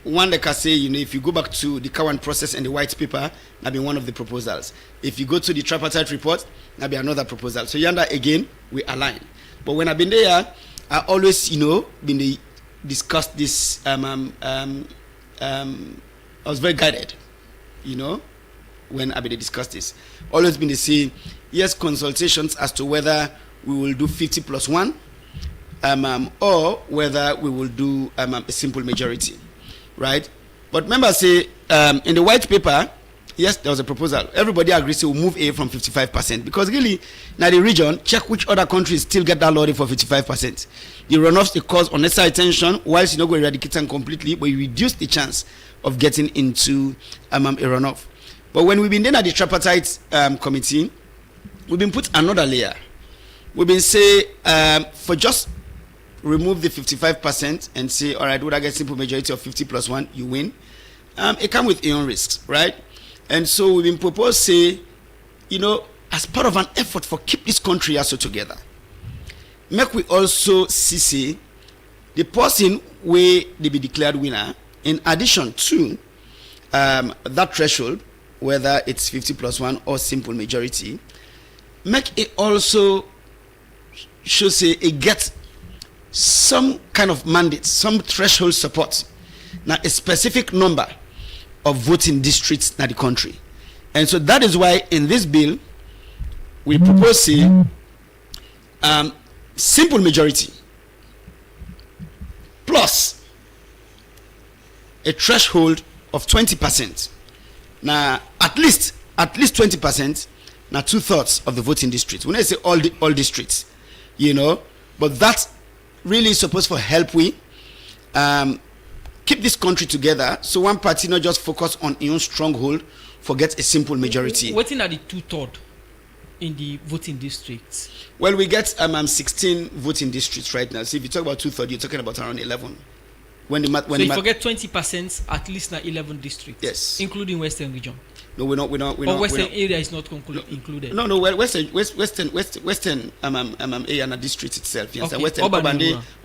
One like I say, if you go back to the Cowan process and the white paper, that be one of the proposals. If you go to the tripartite report, that be another proposal. So yonder again, we align. But when I've been there, I always, been discussed this. I was very guided, when I discussed this. Always been the same. Yes, consultations as to whether we will do 50+1. Or whether we will do a simple majority, right? But remember, say in the white paper, yes, there was a proposal. Everybody agrees to move A from 55%, because really, now the region, check which other countries still get that lottery for 55%. The runoffs, they cause unnecessary tension, whilst you not going to eradicate them completely, but you reduce the chance of getting into a runoff. But when we've been there at the tripartite committee, we've been put another layer. We've been say for just remove the 55% and say, all right, would I get simple majority of 50+1, you win. It comes with its own risks, right? And so we've been proposed, say, as part of an effort for keep this country also together, make we also see the person where they be declared winner, in addition to that threshold, whether it's 50+1 or simple majority, make it also should say it gets some kind of mandate, some threshold support. Now, a specific number of voting districts in the country. And so that is why in this bill, we propose simple majority plus a threshold of 20%. Now, at least 20%, now 2/3 of the voting districts. When I say all districts, but that really is supposed for help we keep this country together, so one party not just focus on its own stronghold, forget a simple majority. Waiting at the 2/3 in the voting districts. Well, we get 16 voting districts right now. So if you talk about 2/3, you're talking about around 11. When you forget 20%, at least now 11 districts. Yes, including Western region. No, we're not. Or Western area is not included. No. Western area and a district itself. Yes, okay. Western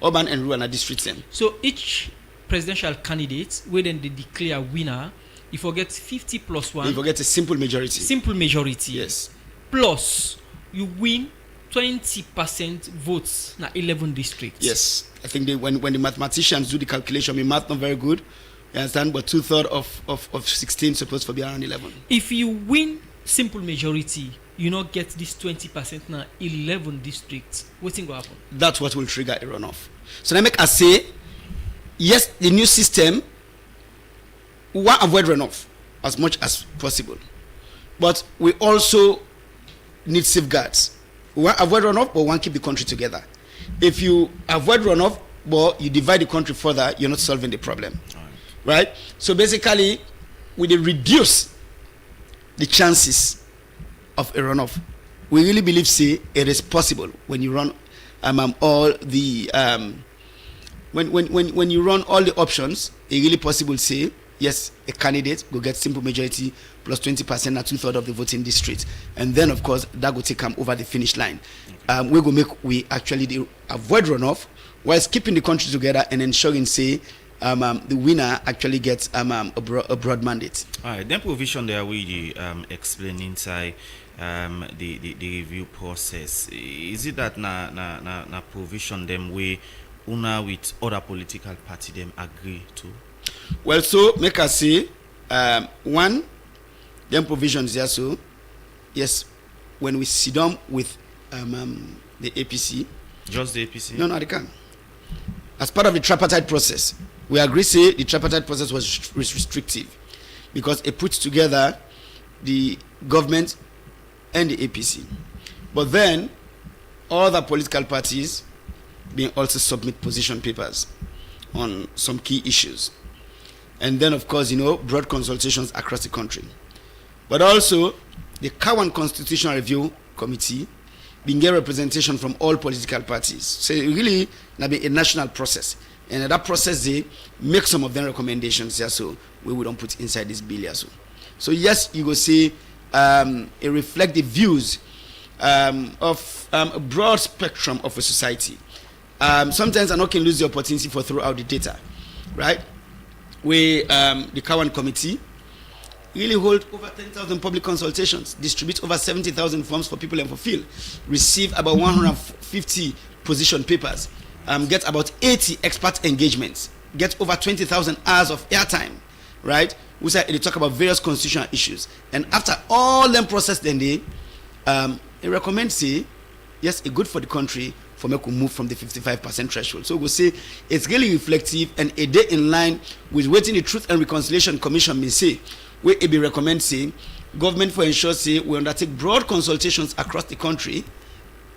urban and rural and districts. So each presidential candidate, when then they declare winner, you forget 50 plus 1. You forget a simple majority. Simple majority. Yes. Plus you win 20% votes na 11 districts. Yes, I think when the mathematicians do the calculation, my math not very good, you understand, but 2/3 of 16 supposed to be around 11. If you win simple majority, you not get this 20% na 11 districts. What's going to happen? That's what will trigger a runoff. So let me say, yes, the new system we want to avoid runoff as much as possible, but we also need safeguards. We want to avoid runoff, but we want to keep the country together. If you avoid runoff, but you divide the country further, you're not solving the problem. Right? So basically, we reduce the chances of a runoff. We really believe, it is possible when you run all the when you run all the options. It's really possible. Yes, a candidate will get simple majority plus 20% at 2/3 of the voting district, and then of course that will take over the finish line. We actually avoid runoff whilst keeping the country together and ensuring the winner actually gets a broad mandate. All right, then provision there we explain inside the review process. Is it that na provision them way una with other political party them agree to? Well, so make us say one, them provisions there. So yes, when we sit down with the APC, just the APC. No, they can. As part of the tripartite process, we agree the tripartite process was restrictive because it puts together the government and the APC. But then all the political parties being also submit position papers on some key issues. And then, of course, broad consultations across the country. But also, the Kawan Constitutional Review Committee being get representation from all political parties. So it really be a national process. And in that process, they make some of their recommendations. So we don't put inside this bill. So yes, you go see it reflect the views of a broad spectrum of a society. Sometimes I can lose the opportunity for throughout the data, right? We, the Kawan Committee, really hold over 10,000 public consultations, distribute over 70,000 forms for people and fulfill, receive about 150 position papers, get about 80 expert engagements, get over 20,000 hours of airtime, right? They talk about various constitutional issues. And after all them process, then they recommend, yes, it's good for the country for me to move from the 55% threshold. So we'll say it's really reflective and a day in line with what the Truth and Reconciliation Commission may say, where it be recommend government for ensure we undertake broad consultations across the country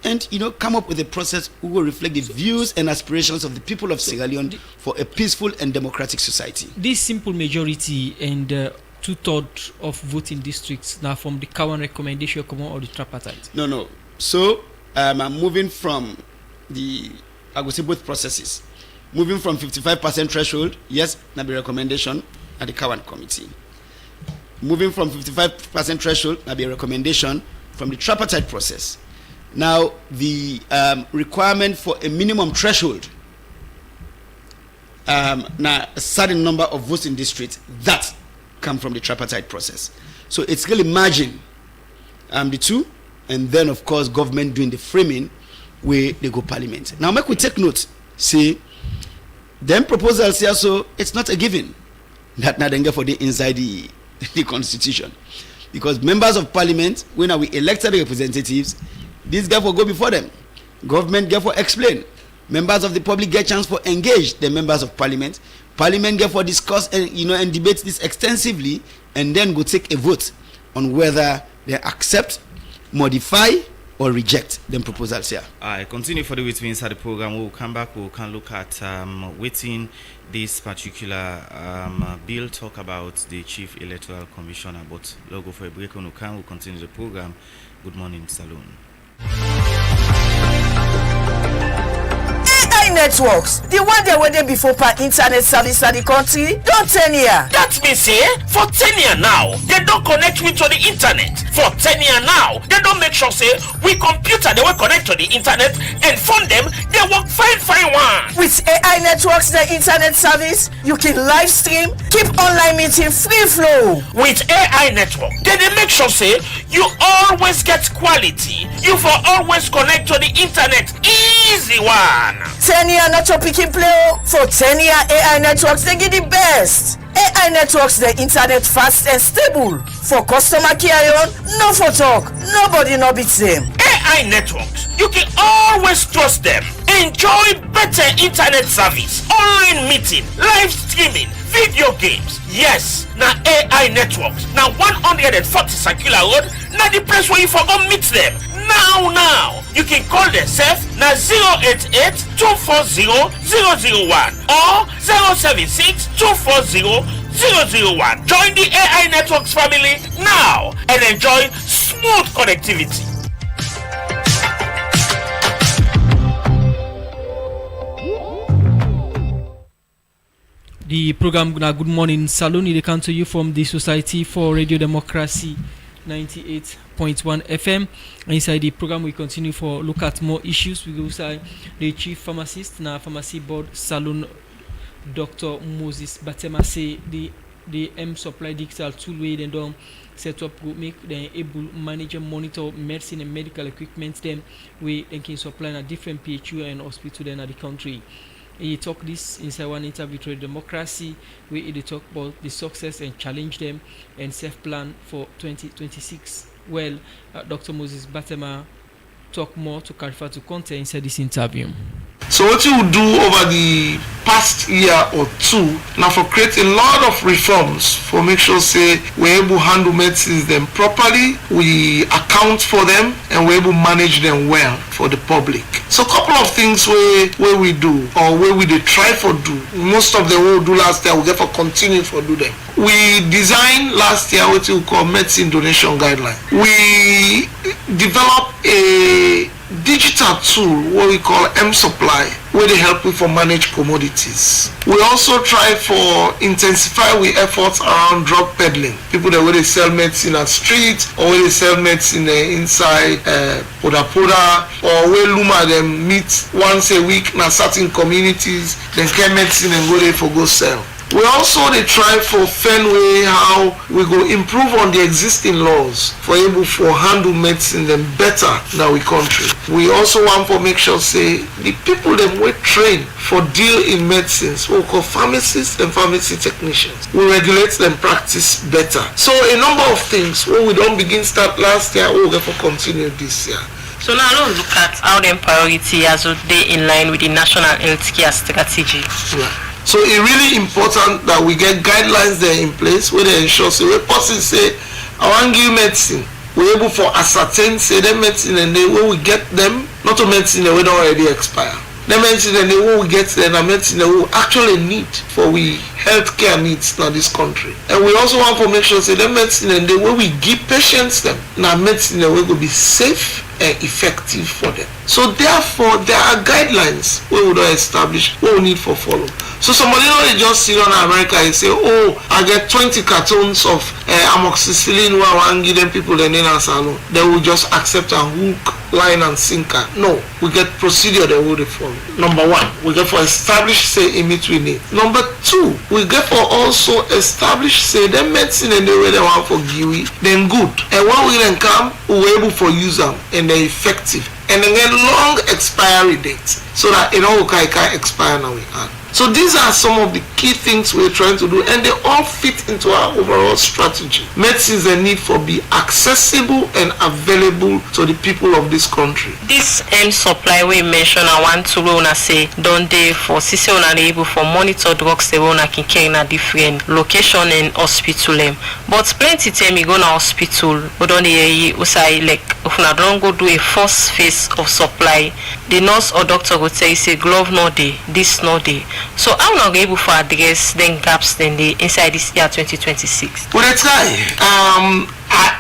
and come up with a process who will reflect the views and aspirations of the people of Sierra Leone for a peaceful and democratic society. This simple majority and 2/3 of voting districts now from the Kawan recommendation come out or the tripartite? No. So I'm moving from I would say both processes. Moving from 55% threshold, yes, na be recommendation at the Kawan committee. Moving from 55% threshold, na be a recommendation from the tripartite process. Now, the requirement for a minimum threshold, na a certain number of votes in districts, that come from the tripartite process. So it's really merging the two, and then of course government doing the framing where they go parliament. Now make we take note, them proposals here, so it's not a given that now then get for the inside the constitution, because members of parliament, when we elected representatives, these guys will go before them, government get for explain, members of the public get chance for engage the members of parliament get for discuss and and debate this extensively, and then go take a vote on whether they accept, modify, or reject them proposals here. I continue for the with me inside the program. We'll come back. We can look at waiting this particular bill talk about the Chief Electoral Commissioner. But we'll go for a break. We'll continue the program. Good morning, Saloon. AI networks, the one they were before per internet service in the country, don't 10 years. That means say for 10 years now, they don't connect me to the internet. For 10 years now, they don't make sure say we computer they will connect to the internet and fund them, they work fine one. With AI networks, the internet service, you can live stream, keep online meeting free flow. With AI network, they make sure say you always get quality. You for always connect to the internet. Easy one. 10 year not your picking play. For 10 year AI networks, they get the best. AI networks, the internet fast and stable. For customer care, no for talk. Nobody no beats them. AI networks, you can always trust them. Enjoy better internet service, online meeting, live streaming, video games. Yes, now AI networks. Now 140 Circular Road. Now the place where you forgot meet them. Now. You can call themselves now 088-240-001 or 076-240-001. Join the AI networks family now and enjoy smooth connectivity. The program Good Morning Saloon will come to you from the Society for Radio Democracy 98.1 FM. Inside the program, we continue for look at more issues. We go inside the chief pharmacist na pharmacy board Saloon, Dr. Moses Batema say the M supply digital tool way they don't set up to make them able manage and monitor medicine and medical equipment them we they can supply a different PHU and hospital in the country. He talk this inside one interview to Democracy where he talk about the success and challenge them and self plan for 2026. Well, Dr. Moses Batema talk more to clarify to content inside this interview. So what you do over the past year or two now for create a lot of reforms for make sure say we're able to handle medicines them properly, we account for them and we're able to manage them well for the public. So a couple of things where we do or where we try for do. Most of the work we do last year we get for continue for do them. We designed last year what we call medicine donation guideline. We developed a digital tool what we call M Supply where they help you for manage commodities. We also try for intensify with efforts around drug peddling. People that where they sell medicine at street or where they sell medicine inside Poda or where Luma them meet once a week in certain communities, then get medicine and go there for go sell. We also they try for find way how we go improve on the existing laws for able for handle medicine them better than we country. We also want to make sure say the people them we train for deal in medicines, we call pharmacists and pharmacy technicians. We regulate them practice better. So a number of things when we don't begin start last year, we'll get for continue this year. So now let's look at how them priority as they in line with the national healthcare strategy. Yeah. So it's really important that we get guidelines there in place where they ensure so when person say I want to give medicine, we're able for ascertain say them medicine and the way we get them, not to medicine that we don't already expire. The medicine and the way we get them, the medicine that we actually need for we healthcare needs in this country. And we also want to make sure say the medicine and the way we give patients them, now medicine that we will be safe and effective for them. So therefore there are guidelines we would establish what we need for follow. So somebody don't just sit on America and say, oh, I get 20 cartons of amoxicillin where I want to give them people the name and salon. They will just accept a hook, line and sinker. No, we get procedure that will follow. Number one, we get for establish say in between it. Number two, we get for also establish say them medicine and the way they want for GUI, then good. And when we then come, we're able for use them and they're effective. And then get long expiry dates so that it all can expire now we can. So these are some of the key things we're trying to do and they all fit into our overall strategy. Medicines they need for be accessible and available to the people of this country. This M supply we mentioned I want to wanna say don't they for CC on able for monitor drugs they wanna can carry in a different location in hospital. But plenty time you go to hospital, but don't they say like if una don go do a first phase of supply, the nurse or doctor go tell you say glove no dey, this no dey. So how una go able for address then gaps then dey inside this year 2026? We dey try.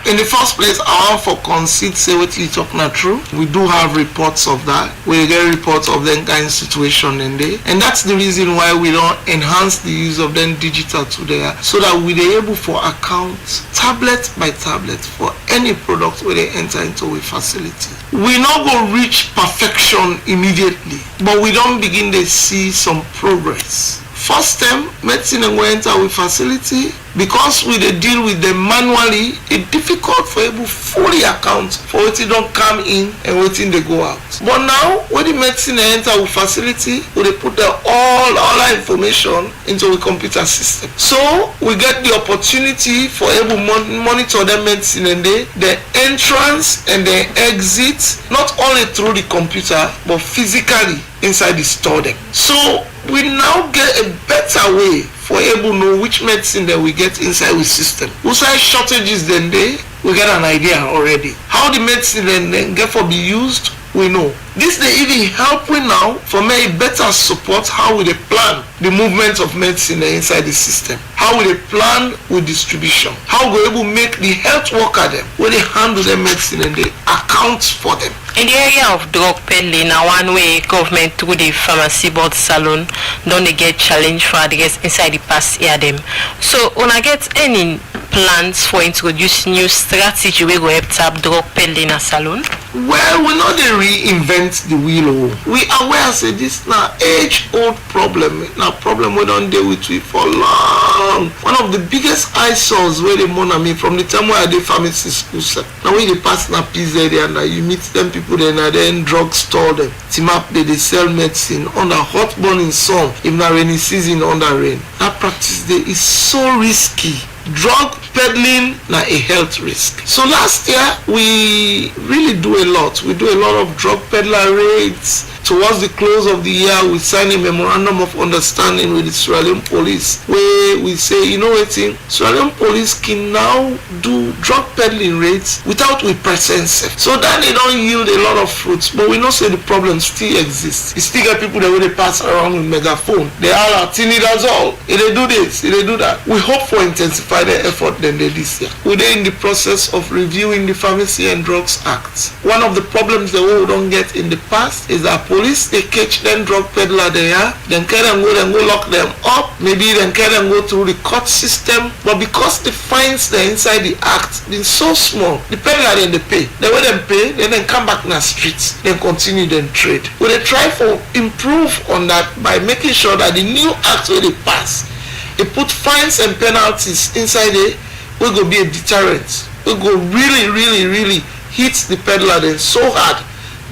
In the first place, I want for concede say what you talk not true. We do have reports of that. We get reports of that kind of situation in there, and that's the reason why we don't enhance the use of them digital today, so that we are able for account tablet by tablet for any product where they enter into a facility. We not go reach perfection immediately, but we don't begin to see some progress. First time, medicine and go enter with facility, because we dey deal with them manually, it's difficult for able fully account for what don't come in and what they go out. But now, when the medicine enter with facility, we dey put all our information into a computer system. So we get the opportunity for able monitor the medicine and the entrance and the exit, not only through the computer, but physically inside the store them. So we now get a better way for able to know which medicine that we get inside the system. What size shortages then we get an idea already. How the medicine then get for be used, we know. This they even help we now for me better support how we plan the movement of medicine inside the system. How we plan with distribution. How we able make the health worker them when they handle their medicine and they account for them. In the area of drug peddling, now one way government through the pharmacy board salon don't they get challenge for address inside the past year them. So when I get any plans for introduce new strategy we go help tap drug peddling a salon? Well, we not they reinvent the wheel. We aware say this now age-old problem. Now problem we don't deal with it for long. One of the biggest eyesores where they mourn me from the time where I did pharmacy school. Sir. Now when you pass na PZ area and you meet them people then drugstore them. Team up they sell medicine under hot burning sun, if not rainy season under rain. That practice there is so risky. Drug peddling na a health risk. So last year we really do a lot. We do a lot of drug peddler raids. Towards the close of the year, we sign a memorandum of understanding with the Sierra Leone police, where we say, you know what, Sierra Leone police can now do drug peddling raids without we presence. So that they don't yield a lot of fruits, but we know say the problem still exists. You still get people that when they pass around with megaphone, they are tinidazole, if they do this, if they do that. We hope for intensify their effort than they this year. We're in the process of reviewing the Pharmacy and Drugs Act. One of the problems that we don't get in the past is that police they catch them drug peddler there, then carry them go lock them up, maybe then carry them go through the court system, but because the fines that inside the act been so small, the peddler then they pay. Then when them pay, then they come back in the streets, then continue then trade. We they try for improve on that by making sure that the new act where they pass, they put fines and penalties inside it, will go be a deterrent. Will go really hit the peddler then so hard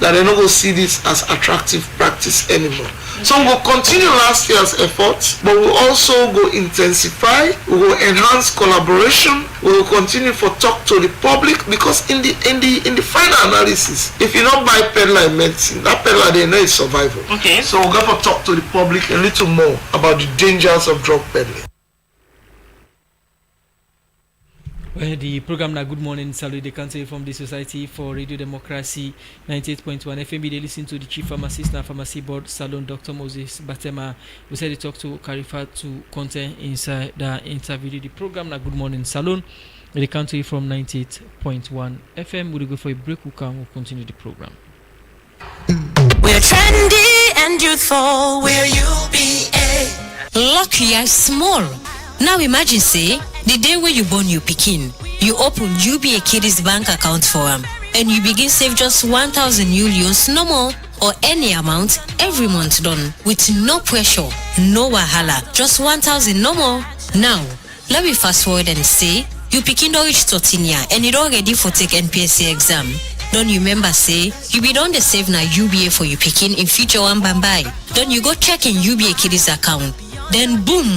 that they not go see this as attractive practice anymore. So we will continue last year's efforts, but we will also go intensify, we will enhance collaboration, we will continue for talk to the public, because in the final analysis, if you don't buy peddler medicine, that peddler they know is survival. Okay. So we'll go for talk to the public a little more about the dangers of drug peddling. Well, the program now, Good Morning Salute, the Council from the Society for Radio Democracy 98.1 FM. They listen to the Chief Pharmacist and Pharmacy Board Salon, Dr. Moses Batema. We said they talk to Karifa to content inside the interview. The program now, Good Morning Salon, the Council from 98.1 FM. We'll go for a break. We'll continue the program. We're trendy and youthful. We're UBA. Lucky and small. Now imagine, say, the day when you born your pikin, you open UBA Kiddies bank account for him, and you begin save just 1,000 euros, no more, or any amount every month done, with no pressure, no wahala, just 1,000 no more. Now, let me fast forward and say, you pikin don't reach 13 years, and it ready for take NPSC exam. Don't you remember say, you be done the save na UBA for you pikin in future one bambai. Don't you go check in UBA Kiddies account. Then boom,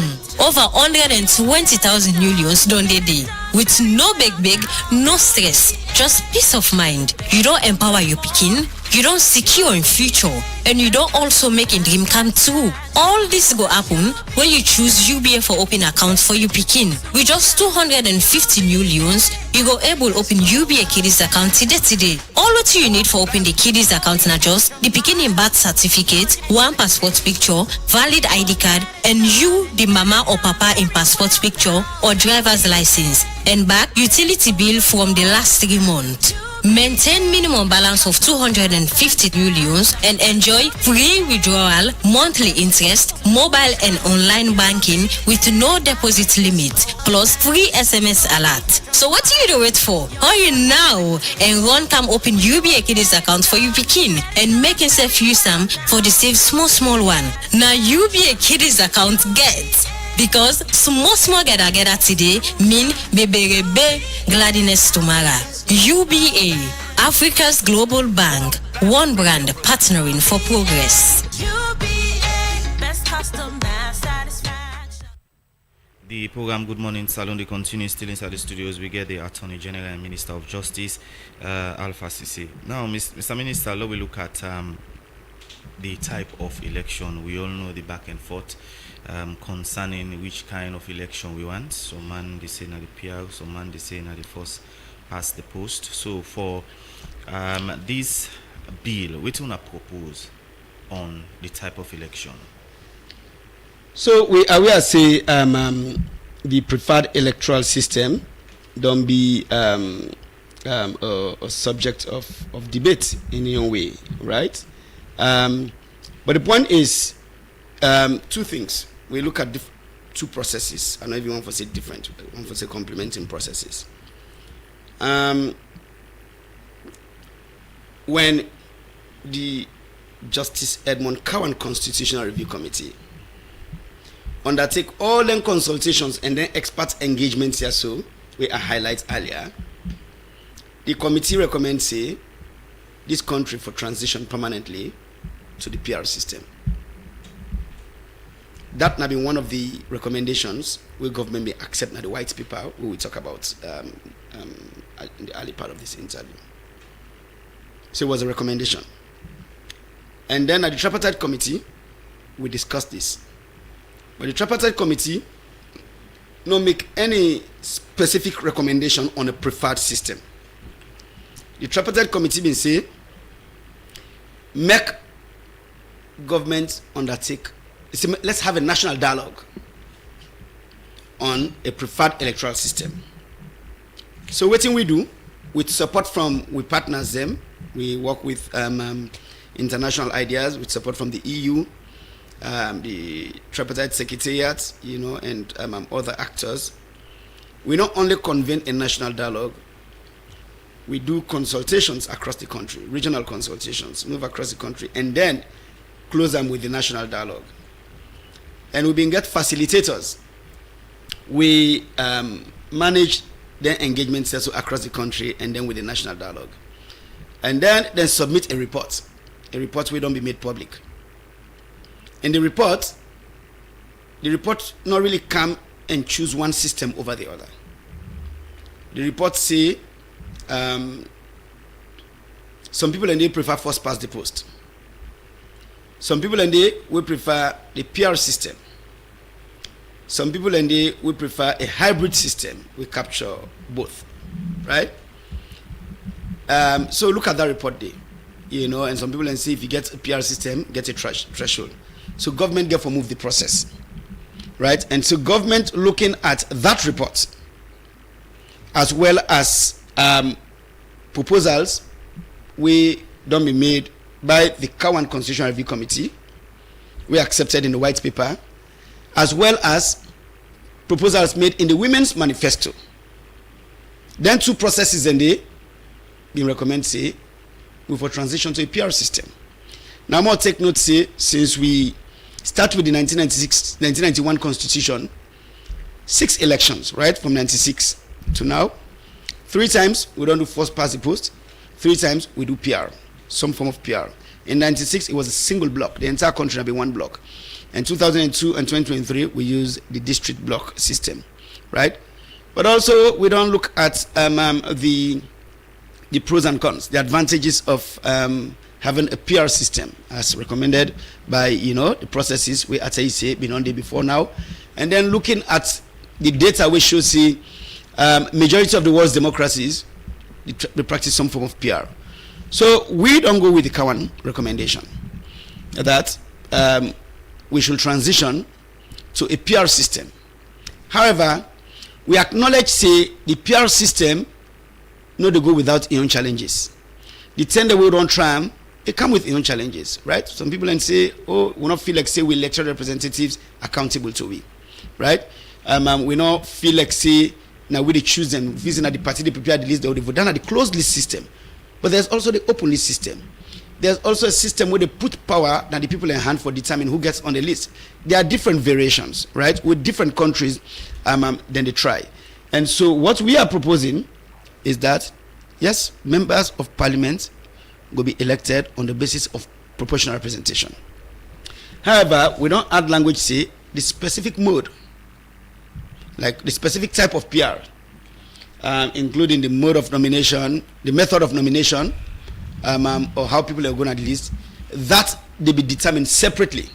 over 120,000 euros done the day. With no big, no stress, just peace of mind. You don't empower your pikin, you don't secure in future, and you don't also make a dream come true. All this go happen when you choose UBA for open account for your pikin. With just 250 new loans, you go able open UBA Kiddies account today. All what you need for open the Kiddies account na just the pikin in birth certificate, one passport picture, valid ID card, and you, the mama or papa in passport picture or driver's license, and back utility bill from the last 3 months. Maintain minimum balance of 250 millions and enjoy free withdrawal, monthly interest, mobile and online banking with no deposit limit, plus free SMS alert. So what do you wait for? Hurry now and run come open UBA Kiddies account for your pikin and make yourself use them for the save small one. Now UBA Kiddies account get. Because small gather today mean bebe gladness tomorrow. UBA, Africa's global bank, one brand partnering for progress. UBA, best customer satisfaction. The program Good Morning Salon, they continue still inside the studios. We get the Attorney General and Minister of Justice, Alpha Sisi. Now, Mr. Minister, let we look at the type of election. We all know the back and forth. Concerning which kind of election we want. Some man they say na the PR, some man they say na the first past the post. So for this bill, what you wanna propose on the type of election? So we say the preferred electoral system don't be a subject of debate in any way, right? But the point is two things. We look at two processes. I know if you want to say different, one for say complementing processes. When the Justice Edmund Cowan Constitutional Review Committee undertake all them consultations and then expert engagements here, so we highlight earlier, the committee recommends say this country for transition permanently to the PR system. That now be one of the recommendations where government may accept now the white paper who we talk about in the early part of this interview. So it was a recommendation. And then at the tripartite committee, we discussed this. But the tripartite committee no make any specific recommendation on a preferred system. The tripartite committee been say, make government undertake, let's have a national dialogue on a preferred electoral system. So what we do, with support from, we partners them, we work with international ideas, with support from the EU, the tripartite secretariat, and other actors. We not only convene a national dialogue, we do consultations across the country, regional consultations, move across the country, and then close them with the national dialogue. And we been get facilitators. We manage the engagement sessions across the country and then with the national dialogue. And then submit a report. A report will don't be made public. In the report not really come and choose one system over the other. The report say some people and they prefer first past the post. Some people and they will prefer the PR system. Some people and they will prefer a hybrid system. We capture both, right? So look at that report there, and some people and say if you get a PR system, get a threshold. So government therefore move the process, right? And so government looking at that report, as well as proposals, we don't be made by the Cowan Constitutional Review Committee, we accepted in the white paper, as well as proposals made in the Women's Manifesto. Then two processes and they been recommend say move for transition to a PR system. Now more take note say since we start with the 1991 Constitution, 6 elections, right, from 96 to now. 3 times we don't do first past the post, 3 times we do PR, some form of PR. In 96 it was a single block, the entire country had been one block. In 2002 and 2023 we use the district block system, right? But also we don't look at the pros and cons, the advantages of having a PR system as recommended by, the processes we say been on there before now. And then looking at the data we should see majority of the world's democracies, they practice some form of PR. So we don't go with the Kawan recommendation that we should transition to a PR system. However, we acknowledge, say, the PR system not to go without its own challenges. The tender we don't try, it come with its own challenges, right? Some people then say, oh, we don't feel like, say, we elected representatives accountable to we, right? We don't feel like, say, now we choose them, visiting at the party, they prepare the list, they vote down at the closed list system. But there's also the open list system. There's also a system where they put power that the people in hand for determine who gets on the list. There are different variations, right, with different countries then they try. And so what we are proposing is that, yes, members of parliament will be elected on the basis of proportional representation. However, we don't add language, say, the specific mode, like the specific type of PR, including the mode of nomination, the method of nomination, or how people are going to the list, that they be determined separately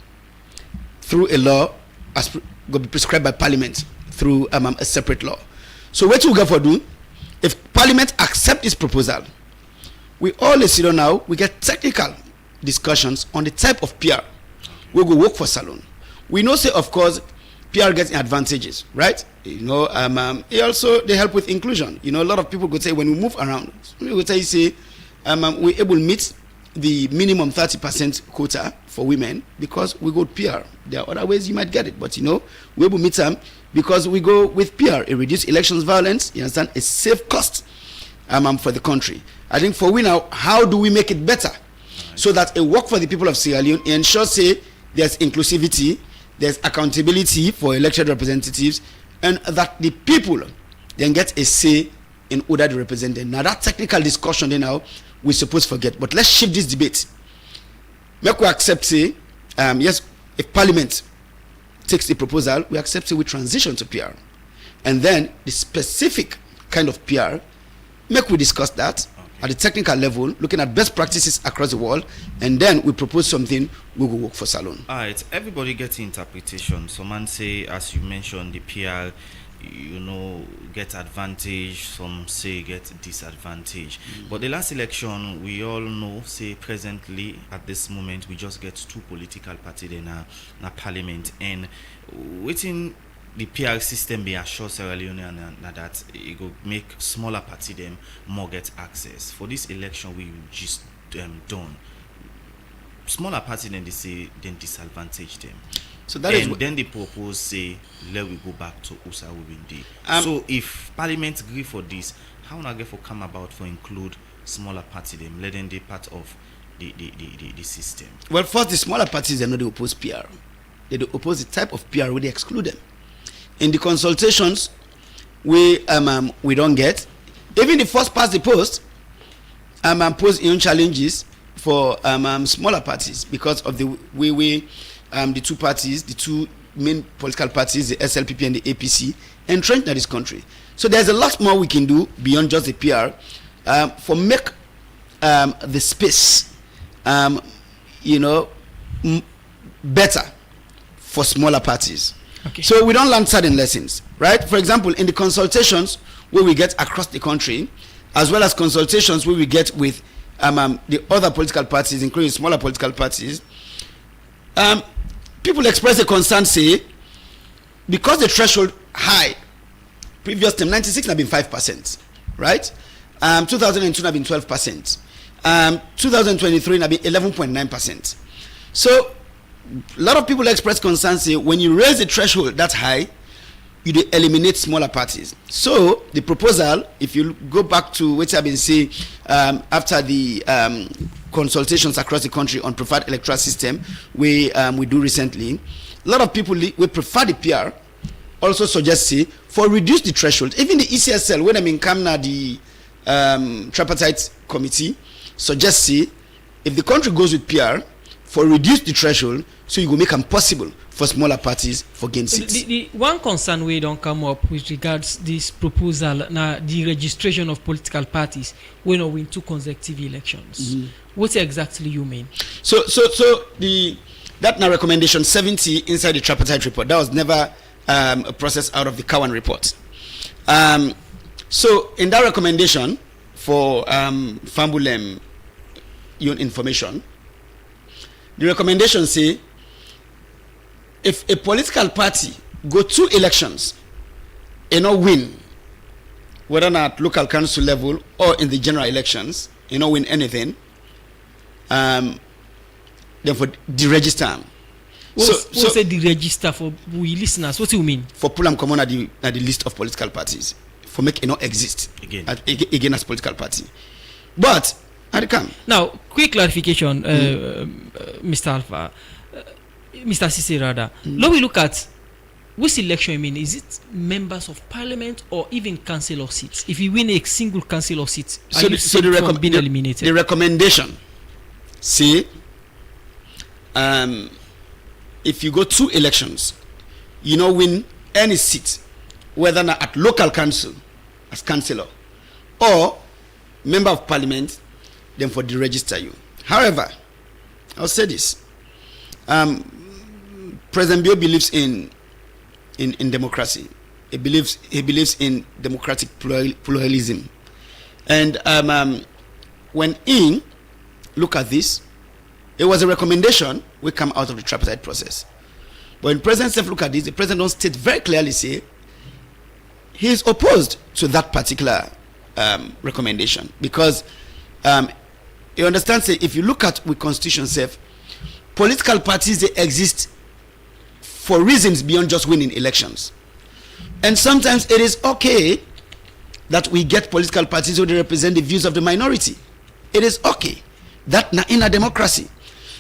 through a law as going to be prescribed by parliament through a separate law. So what we go for do, if parliament accept this proposal, we always sit down now, we get technical discussions on the type of PR we go work for Salone. We know, say, of course, PR gets advantages, right? It also, they help with inclusion. A lot of people could say when we move around, we would say, we're able to meet the minimum 30% quota for women because we go PR. There are other ways you might get it, but we're able to meet them because we go with PR. It reduces elections violence, you understand, a safe cost for the country. I think for we now, how do we make it better so that it work for the people of Sierra Leone, ensure, say, there's inclusivity, there's accountability for elected representatives, and that the people then get a say in order to represent them. Now that technical discussion then now we supposed to forget, but let's shift this debate. Make we accept, say, yes, if Parliament takes the proposal, we accept, say, we transition to PR, and then the specific kind of PR, make we discuss that at the technical level, looking at best practices across the world, and then we propose something, we will work for Salone. All right, everybody gets interpretation. Some man say, as you mentioned, the PR, get advantage, some say get disadvantage. But the last election, we all know, say presently at this moment, we just get two political parties in a parliament, and within the PR system be assure Sierra Leone and that it will make smaller party them more get access. For this election, we just done. Smaller party then they say then disadvantage them. So that and then they propose, say, let we go back to Usa Wibindi. So if Parliament agree for this, how not get for come about for include smaller party them, letting they part of the system? Well, first the smaller parties they know they oppose PR. They oppose the type of PR where they exclude them. In the consultations, we don't get. Even the first past the post, pose own challenges for smaller parties because of the way the two parties, the two main political parties, the SLPP and the APC, entrenched in this country. So there's a lot more we can do beyond just the PR for make the space, better for smaller parties. Okay. So we don't learn certain lessons, right? For example, in the consultations where we get across the country, as well as consultations where we get with the other political parties, including smaller political parties, people express a concern, say, because the threshold high, previous term, 96 have been 5%, right? 2002 have been 12%. 2023 have been 11.9%. So a lot of people express concern, say, when you raise the threshold that high, you eliminate smaller parties. So the proposal, if you go back to what I've been saying after the consultations across the country on preferred electoral system we do recently, a lot of people we prefer the PR also suggest, say, for reduce the threshold. Even the ECSL, when I'm in Kamna, the tripartite committee suggests, say, if the country goes with PR, for reduce the threshold, so you will make them possible for smaller parties for gain seats. The one concern we don't come up with regards this proposal now the registration of political parties when we win 2 consecutive elections. What exactly you mean? So that now recommendation 70 inside the tripartite report, that was never a process out of the Cowan report. So in that recommendation for Fambulem information, the recommendation say if a political party go 2 elections and not win, whether not at local council level or in the general elections, you not win anything, then for deregister them. What's say deregister for we listeners? What do you mean? For pull them common at the list of political parties, for make it not exist again as political party. But I come now. Quick clarification, Mr. Alpha, Mr. Sisi rather. Now we look at which election. I mean, is it members of parliament or even councillor seats? If you win a single councillor seat, the recommendation say, if you go 2 elections, you know win any seat, whether not at local council as councillor or member of parliament, then for deregister you. However, I'll say this: President Bio believes in democracy. He believes in democratic pluralism, and when he look at this, it was a recommendation will come out of the tripartite process. But when President self look at this, the President don't state very clearly say he is opposed to that particular recommendation, because you understand, say if you look at with constitution self, political parties they exist for reasons beyond just winning elections, and sometimes it is okay that we get political parties who they represent the views of the minority. It is okay that in a democracy.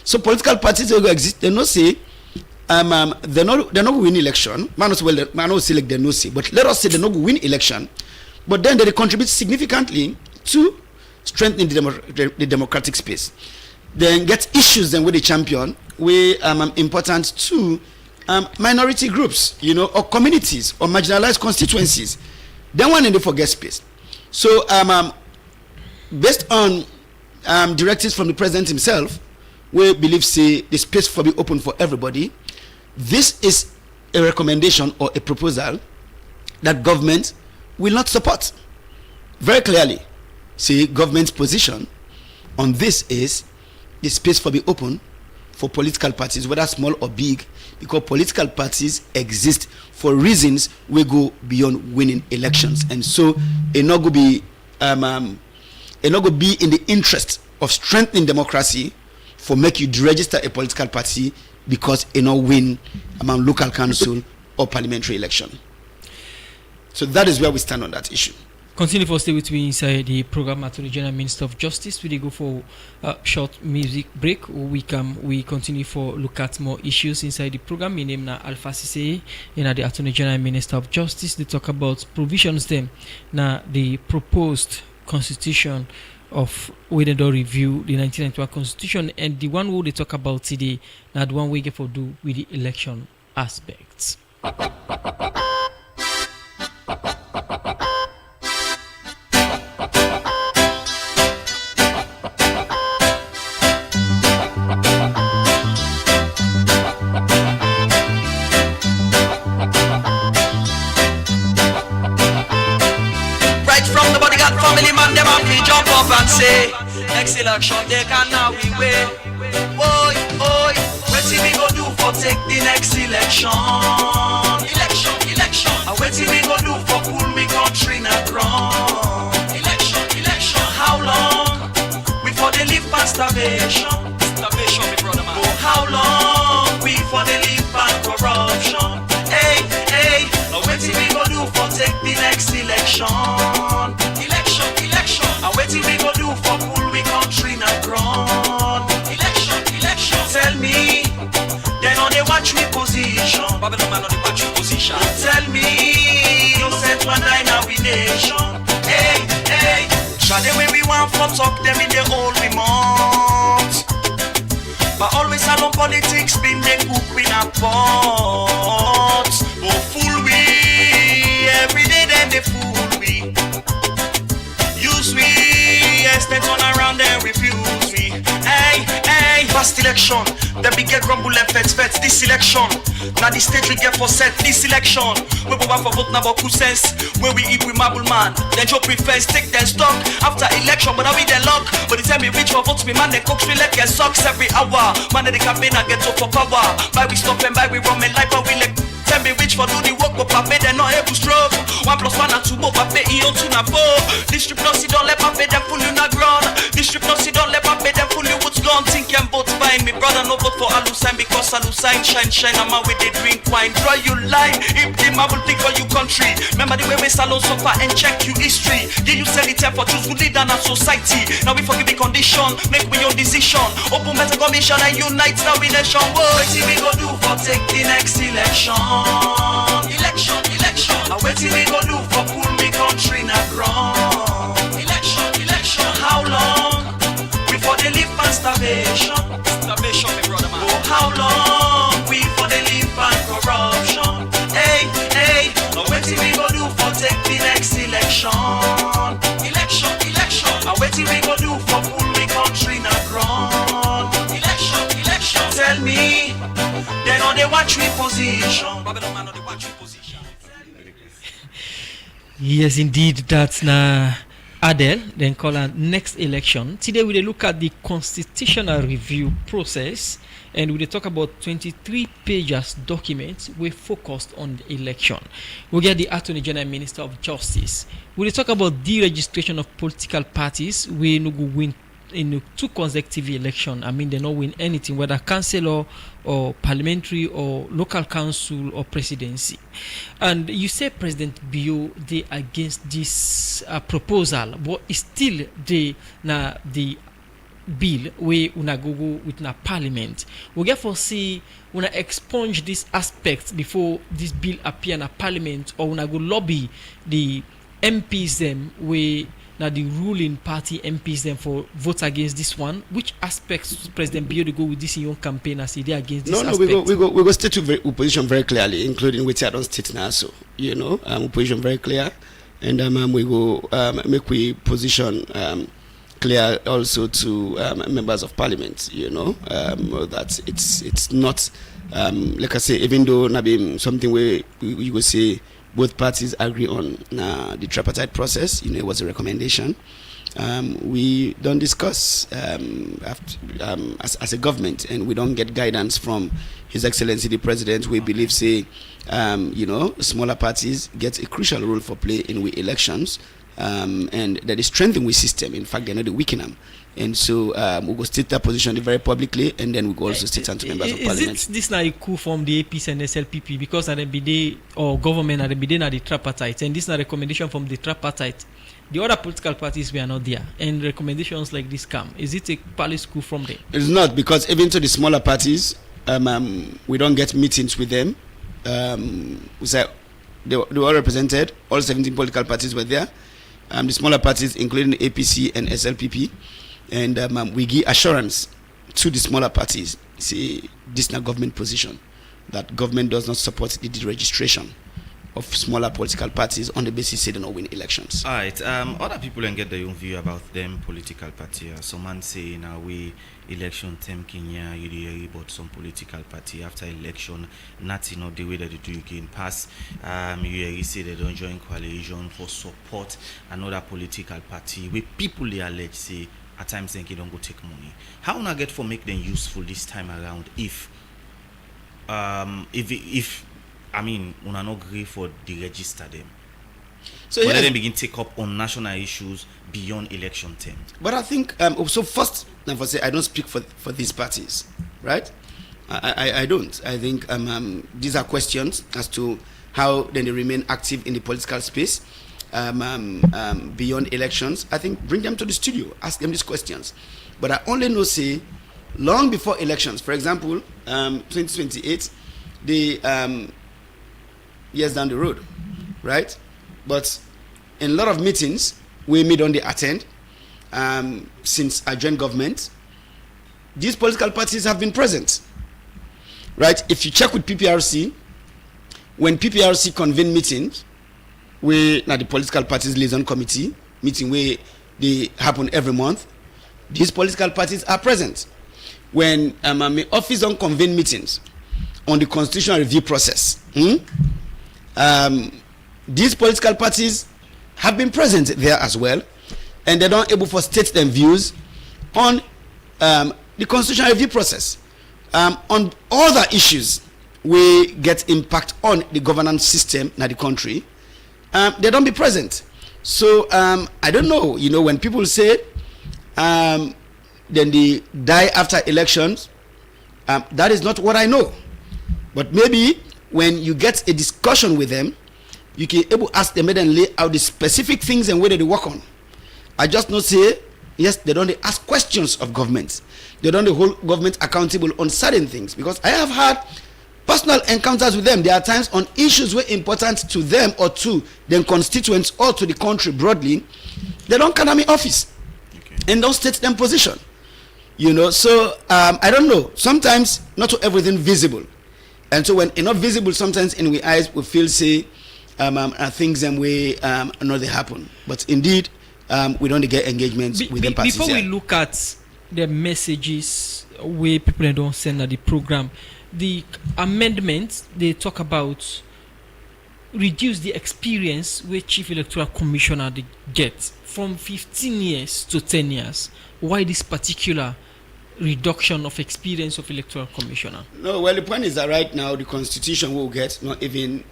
So political parties they exist, they no say they no win election. Man no select they no say, but let us say they no win election, but then they contribute significantly to strengthening the democratic space. Then get issues then with the champion we important to minority groups, or communities or marginalized constituencies. Then one in the forget space. So based on directives from the president himself, we believe say the space for be open for everybody. This is a recommendation or a proposal that government will not support. Very clearly, see government's position on this is the space for be open for political parties, whether small or big, because political parties exist for reasons we go beyond winning elections, and so it not go be in the interest of strengthening democracy for make you register a political party because it not win among local council or parliamentary election. So that is where we stand on that issue. Continue for stay with me inside the program. Attorney General, Minister of Justice. We go for a short music break. We continue for look at more issues inside the program. My name is Alpha Sisi, and the Attorney General, Minister of Justice. They talk about provisions them now the proposed constitution of we don't review the 1991 constitution, and the one who they talk about today now the one we get for do with the election aspects. And say, next election they can now we wait. Oi, what we go do for take the next election? Election. And what we go do for pull me country in a ground? Election. How long before they live past starvation? Starvation, me brother man. Oh, how long before they live past corruption? Hey, and what we go do for take the next election? And what we go do for pull we country in a ground? Election. Tell me, they know they watch me position. Babylon man know they watch me position. Tell me, you said one die now we nation. Hey. Try the way we want for talk them in the whole we mouth. But always alone politics been the cook in a pot. last election, then we get grumble and fets this election. Now the stage we get for set this election. We go back for vote now about sense. Where we eat with marble man, then drop with fence, take their stock after election, but I we their luck. But the time we reach for votes, me man, they cook we let get socks every hour. Man, the campaign I get up for power. By we stop and by we run and life, but we let. Tell me which for do the work, but Pape they're not able to stroke. 1 + 1 and 2 more, Pape EO 2 na 4. District no see don't let Pape them full you na ground. District no see don't let Pape them full you what's gone. Think I'm both fine. Me brother no vote for Alusine because Alusine shine. I'm out with the drink wine. Draw you line, if the marble think for you country. Remember the way we salon suffer and check you history. Yeah, you sell it here for choose good leader in our society. Now we forgive the condition, make we your decision. Open better commission and unite now we nation. What we go do for take the next election? Election. I wait till we go do for cool me country na ground. Election. How long before they live on starvation? Starvation, my brother man. Oh, how long before they live on corruption? Hey. I wait till we go do for take the next election. Election. I wait till we go do for cool me country na ground. Election. Tell me. They know they watch we position. Yes, indeed, that's na Adele. Then call her next election. Today we look at the constitutional review process, and we talk about 23 pages documents we focused on the election. We get the Attorney General and Minister of Justice. We talk about deregistration of political parties. We no go win in 2 consecutive elections. I mean, they not win anything, whether councillor or parliamentary or local council or presidency. And you say President Bio they against this proposal, but it's still the bill we una go with na parliament. We get for see una expunge this aspect before this bill appear na parliament, or una go lobby the MPs them we now the ruling party MPs them for vote against this one. Which aspects President Bio to go with this in your campaign as he did against this aspect? We go state to opposition very clearly, including which I don't state now. So opposition very clear, and we go make we position clear also to members of parliament. That it's not like I say, even though nabi something where you will say both parties agree on the tripartite process. It was a recommendation. We don't discuss as a government, and we don't get guidance from His Excellency the President. We believe, smaller parties get a crucial role for play in we elections, and that is strengthening we system. In fact, they're not weakening them. And so we go state that position very publicly, and then we go also state to members of parliament. Is this not a coup from the APC and SLPP because at the BD or government at the BD the tripartite, and this is a recommendation from the tripartite? The other political parties were not there, and recommendations like this come. Is it a palace coup from them? It's not, because even to the smaller parties, we don't get meetings with them. We say they were represented. All 17 political parties were there. The smaller parties, including the APC and SLPP. And we give assurance to the smaller parties, say this is not government position, that government does not support the deregistration of smaller political parties on the basis they don't win elections. All right. Other people can get their own view about them political party. Some man say now we election term Kenya, you hear about some political party after election, nothing of the way that they do again pass. You say they don't join coalition for support another political party where people they allege say at times they don't go take money. How will I get for make them useful this time around if I mean we not agree for deregister them? So let them begin take up on national issues beyond election term. But I think so first I say I don't speak for these parties, right? I don't. I think these are questions as to how then they remain active in the political space. Beyond elections. I think bring them to the studio, ask them these questions. But I only know say long before elections, for example 2028, the years down the road, right? But in a lot of meetings we don't attend since I joined government, these political parties have been present, right? If you check with PPRC, when PPRC convene meetings, we now the political parties liaison committee meeting where they happen every month, these political parties are present. when my office don't convene meetings on the constitutional review process, these political parties have been present there as well, and they're not able to state their views on the constitutional review process. On other issues, we get impact on the governance system in the country. They don't be present. So I don't know. You know, when people say then they die after elections, that is not what I know. But maybe when you get a discussion with them, you can able ask them and lay out the specific things and whether they work on. I just not say yes, they don't ask questions of government. They don't hold government accountable on certain things, because I have had personal encounters with them. There are times on issues were important to them or to their constituents or to the country broadly, they don't come to my office and don't state them position. You know, so I don't know. Sometimes not to everything visible, and so when it's not visible, sometimes in we eyes we feel say things and way not they happen. But indeed, we don't get engagements with them parties. Before we look at the messages where people don't send at the program, the amendments they talk about reduce the experience where Chief Electoral Commissioner they get from 15 years to 10 years. Why this particular reduction of experience of Electoral Commissioner? No, well, the point is that right now the Constitution will get not even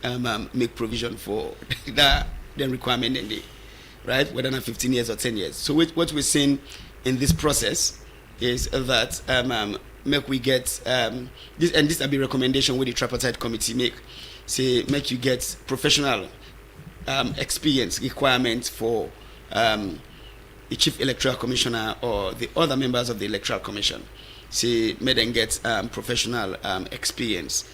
make provision for that the requirement in the right, whether not 15 years or 10 years. So what we're seeing in this process is that make we get this, and this will be recommendation with the tripartite committee make, say make you get professional experience requirements for the Chief Electoral Commissioner or the other members of the Electoral Commission. Say may then get professional experience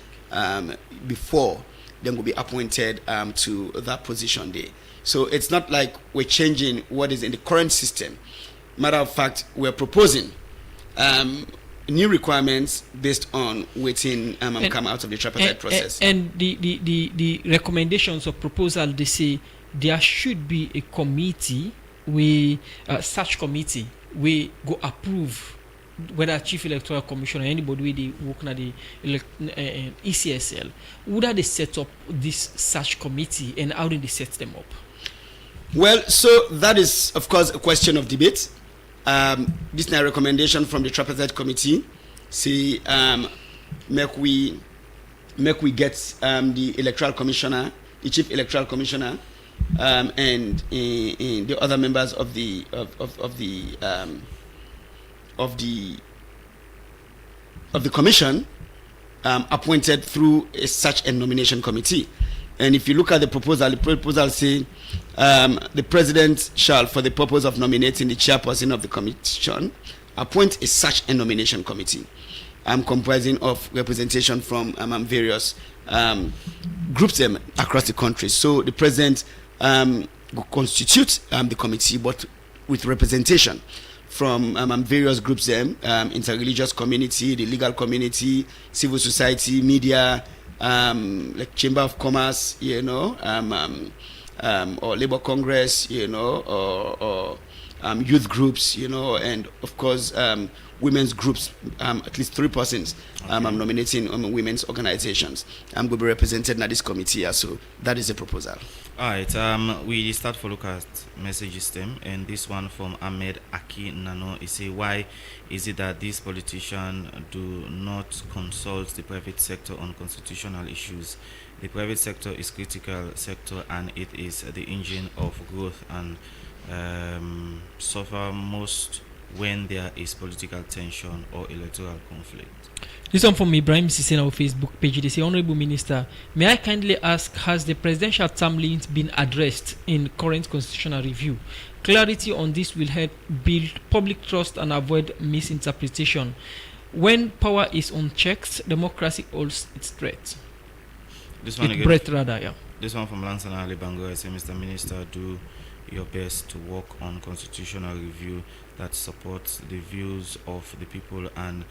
before they will be appointed to that position there. So it's not like we're changing what is in the current system. Matter of fact, we're proposing new requirements based on waiting come out of the tripartite process. And the recommendations of proposal, they say there should be a committee, such committee, we go approve whether Chief Electoral Commission or anybody where they work at the ECSL, would they set up this such committee, and how did they set them up? Well, so that is of course a question of debate. This is a recommendation from the tripartite committee. Say make we get the electoral commissioner, the Chief Electoral Commissioner, and the other members of the commission appointed through such a nomination committee. And if you look at the proposal say the president shall, for the purpose of nominating the chairperson of the commission, appoint such a nomination committee comprising of representation from various groups across the country. So the president will constitute the committee, but with representation from various groups, interreligious community, the legal community, civil society, media, like Chamber of Commerce, you know, or Labour Congress, you know, or youth groups, you know, and of course women's groups, at least 3 persons. I'm nominating women's organizations. I'm going to be represented in this committee, so that is a proposal. All right, we start to look at messages them, and this one from Ahmed Aki Nano is say, why is it that these politicians do not consult the private sector on constitutional issues? The private sector is critical sector, and it is the engine of growth, and suffer most when there is political tension or electoral conflict. This one from Ibrahim Sissé on our Facebook page. They say, Honorable Minister, may I kindly ask, has the presidential term limit been addressed in current constitutional review? Clarity on this will help build public trust and avoid misinterpretation. When power is unchecked, democracy holds its threat. This one again, yeah. This one from Lansana Ali Bango. I say, Mr. Minister, do your best to work on constitutional review that supports the views of the people and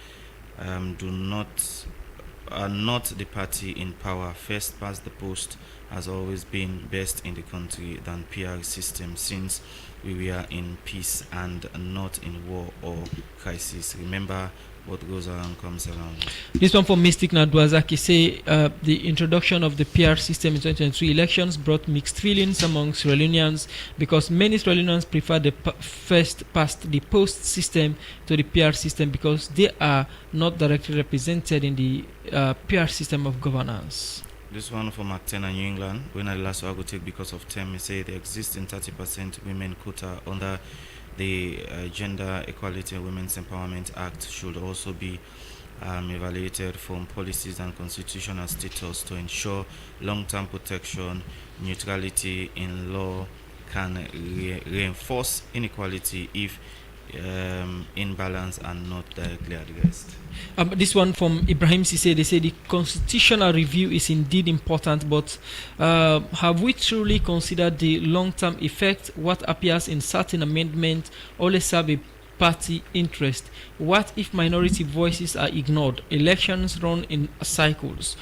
are not the party in power. First past the post has always been best in the country than PR system, since we were in peace and not in war or crisis. Remember what goes around comes around. This one from Mystic Nadwazaki say the introduction of the PR system in 2023 elections brought mixed feelings among Sierra Leoneans because many Sierra Leoneans prefer the first past the post system to the PR system because they are not directly represented in the PR system of governance. This one from Actena, New England. When I last I go take because of time, he say the existing 30% women quota under the Gender Equality and Women's Empowerment Act should also be evaluated from policies and constitutional status to ensure long-term protection. Neutrality in law can reinforce inequality if imbalance and not directly addressed. This one from Ibrahim Sise, they say the constitutional review is indeed important, but have we truly considered the long-term effect? What appears in certain amendments always have a party interest. What if minority voices are ignored? Elections run in cycles,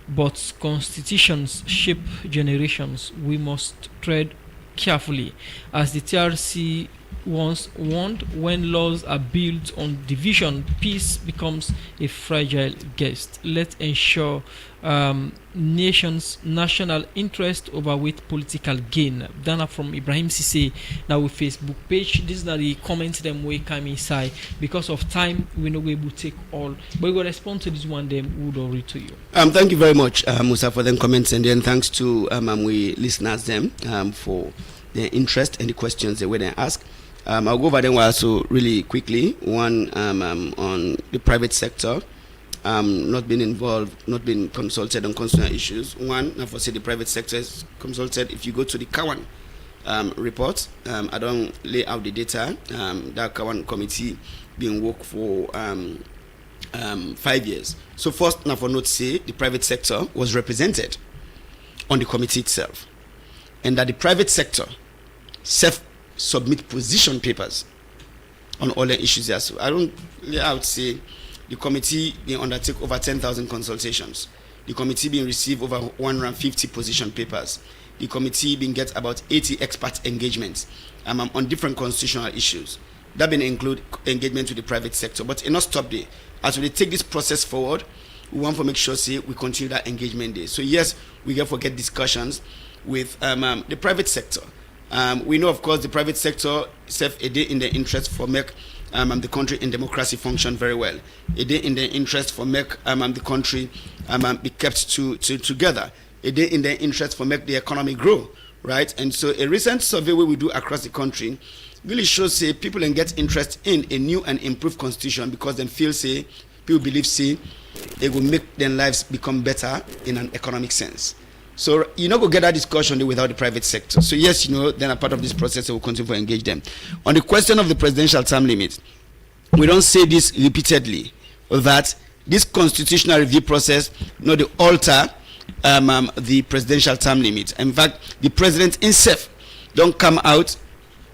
but constitutions shape generations. We must tread carefully. As the TRC once warned, when laws are built on division, peace becomes a fragile guest. Let's ensure nations' national interest overweight political gain. Dana from Ibrahim Sise, now with Facebook page. These are the comments them we come inside. Because of time, we're not able to take all. But we will respond to this one, them would all read to you. Thank you very much, Musa, for them comments, and then thanks to we listeners them for their interest and the questions they were then asked. I'll go over them also really quickly. One on the private sector, not being involved, not being consulted on constitutional issues. One, now for say the private sector is consulted. If you go to the Kawan report, I don't lay out the data. That Kawan committee being worked for 5 years. So first, now for note say the private sector was represented on the committee itself, and that the private sector submit position papers on all the issues there. So I would say the committee being undertake over 10,000 consultations. The committee being receive over 150 position papers. The committee being get about 80 expert engagements on different constitutional issues. That being include engagement with the private sector. But it not stop there. As we take this process forward, we want to make sure we continue that engagement there. So yes, we get discussions with the private sector. We know, of course, the private sector serve a day in the interest for make the country in democracy function very well. A day in the interest for make the country be kept together. A day in the interest for make the economy grow, right? And so a recent survey we do across the country really shows people and get interest in a new and improved constitution because they feel people believe it will make their lives become better in an economic sense. So you're not going to get that discussion without the private sector. So yes, then a part of this process will continue to engage them. On the question of the presidential term limit, we don't say this repeatedly, that this constitutional review process not to alter the presidential term limit. In fact, the president himself don't come out,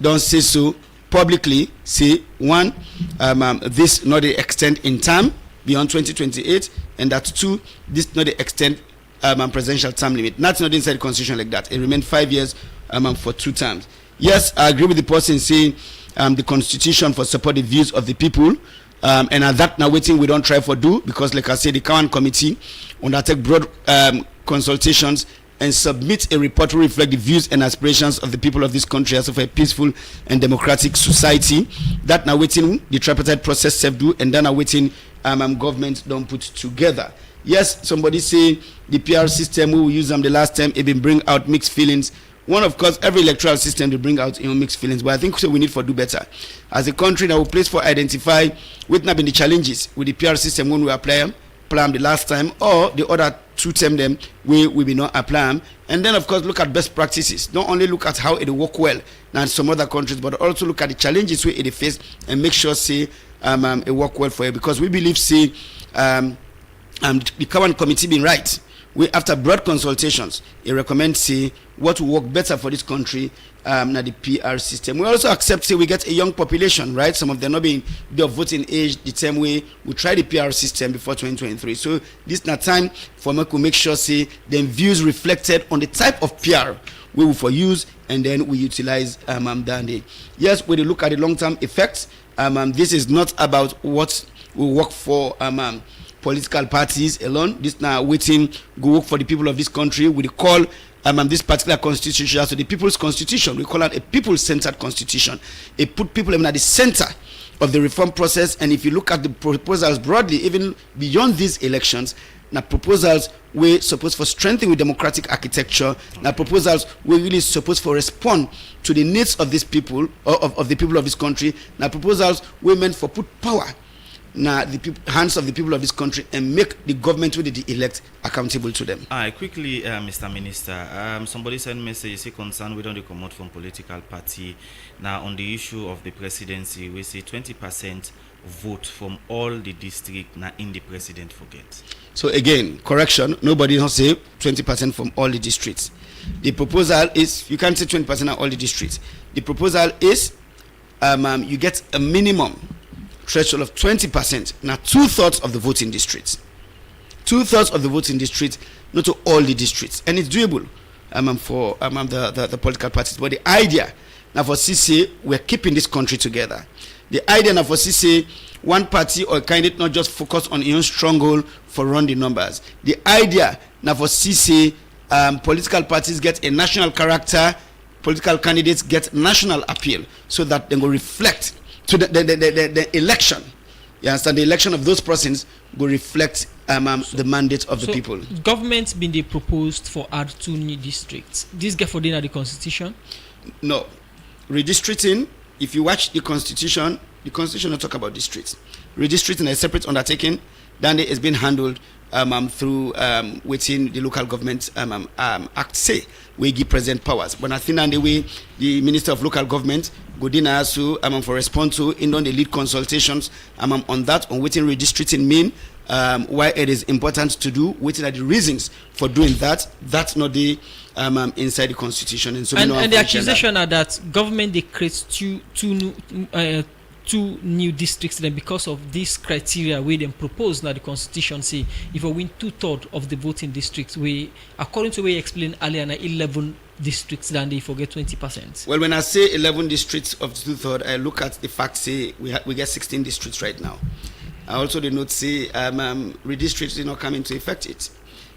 don't say so publicly, say one, this not the extent in term beyond 2028, and that two, this not the extent presidential term limit. That's not inside the constitution like that. It remained 5 years for 2 terms. Yes, I agree with the person saying the constitution for support the views of the people, and at that now waiting we don't try for do, because like I said, the Kawan committee undertake broad consultations and submit a report to reflect the views and aspirations of the people of this country as of a peaceful and democratic society. That now waiting the tripartite process self do, and then now waiting government don't put together. Yes, somebody say the PR system we will use them the last time, it been bring out mixed feelings. One, of course, every electoral system will bring out mixed feelings, but I think we need to do better. As a country that will place for identify what have been the challenges with the PR system when we apply them the last time, or the other 2 term them we will not apply them. And then, of course, look at best practices. Don't only look at how it work well in some other countries, but also look at the challenges we it face and make sure it work well for you. Because we believe the Kawan committee being right. We, after broad consultations, it recommends what will work better for this country na the PR system. We also accept we get a young population, right? Some of them not being of voting age the same way we try the PR system before 2023. So this is not time for me to make sure them views reflected on the type of PR we will for use, and then we utilize that day. Yes, when you look at the long-term effects, this is not about what we work for political parties alone. This now waiting go work for the people of this country. We call this particular constitution, so the people's constitution, we call it a people-centered constitution. It put people at the center of the reform process. And if you look at the proposals broadly, even beyond these elections, now proposals we supposed for strengthening democratic architecture, now proposals we really supposed for respond to the needs of these people, of the people of this country, now proposals we meant for put power now the hands of the people of this country and make the government with the elect accountable to them. Quickly, Mr. Minister, somebody sent message, say concern we don't come out from political party. Now on the issue of the presidency, we say 20% vote from all the district now in the president forget. So again, correction, nobody don't say 20% from all the districts. The proposal is, you can't say 20% of all the districts. The proposal is you get a minimum threshold of 20%. Now 2/3 of the voting districts. 2/3 of the voting districts, not to all the districts. And it's doable for the political parties. But the idea now for CC, we're keeping this country together. The idea now for CC, one party or candidate not just focus on your own stronghold for run the numbers. The idea now for CC, political parties get a national character, political candidates get national appeal, so that they will reflect to the election. You understand? The election of those persons will reflect the mandate of the people. Government's been they proposed for add 2 new districts. This get for dinner the constitution? No. Redistricting, if you watch the constitution will talk about districts. Redistricting is a separate undertaking. Then it has been handled through within the local government act say we give president powers. But I think on the way the Minister of Local Government Godina Asu for respond to in on the lead consultations on that on waiting redistricting mean why it is important to do, waiting at the reasons for doing that. That's not the inside the constitution. And so and the accusation are that government they create two new districts then because of this criteria we then propose now the constitution say if we win 2/3 of the voting districts, we according to what you explained earlier 11 districts then they forget 20%. Well, when I say 11 districts of 2/3, I look at the fact say we get 16 districts right now. I also did not say redistricting not come into effect it.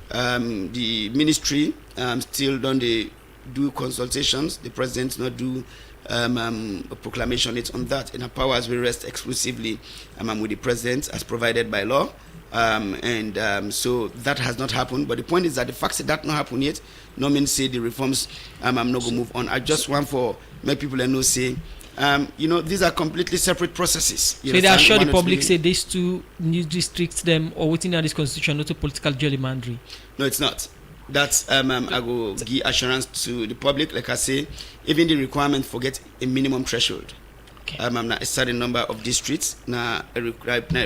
The ministry still don't they do consultations, the president not do a proclamation it's on that, and our powers will rest exclusively with the president as provided by law, so that has not happened. But the point is that the fact that not happened yet no means say the reforms not going to move on. I just want for make people know say these are completely separate processes. So they assure the public say these 2 new districts them or within this constitution not a political gerrymandering. No, it's not. That's I go give assurance to the public. Like I say, even the requirement for get a minimum threshold. Okay. A certain number of districts. Now a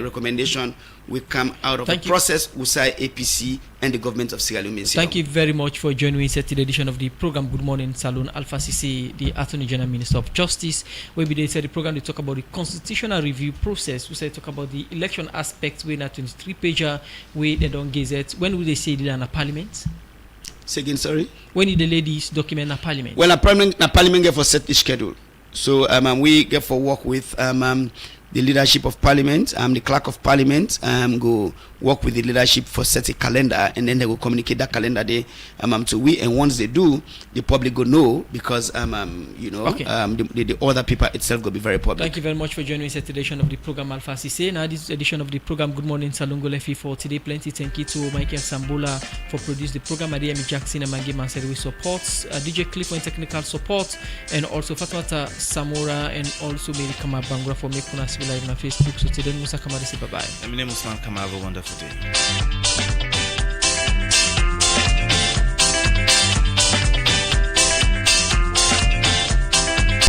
recommendation will come out of the process. USAI, APC, and the government of Sierra Leone. Thank you very much for joining us at the edition of the program Good Morning Saloon. Alpha Sisi, the Attorney General Minister of Justice. Where we said the program they talk about the constitutional review process. We say talk about the election aspects. We na 23-pager. We they don't gazette. When will they say they are in a parliament? Say again, sorry. When did the ladies document a parliament? Well, a parliament get for set the schedule. So we get for work with the leadership of parliament, the clerk of parliament, go work with the leadership for set a calendar, and then they will communicate that calendar day to we. And once they do, the public will know because the other paper itself will be very public. Thank you very much for joining us at the edition of the program Alpha CC. Now this edition of the program Good Morning Salon Golefi for today. Plenty thank you to Michael Sambola for producing the program. Adiyemi Jackson and Maggie Mansell with support, DJ Cliff for technical support, and also Fatmata Samora and also Mary Kama Bangura for making us live on Facebook. So today Musa Kamari say bye bye. My name is Usman Kama. Have a wonderful day.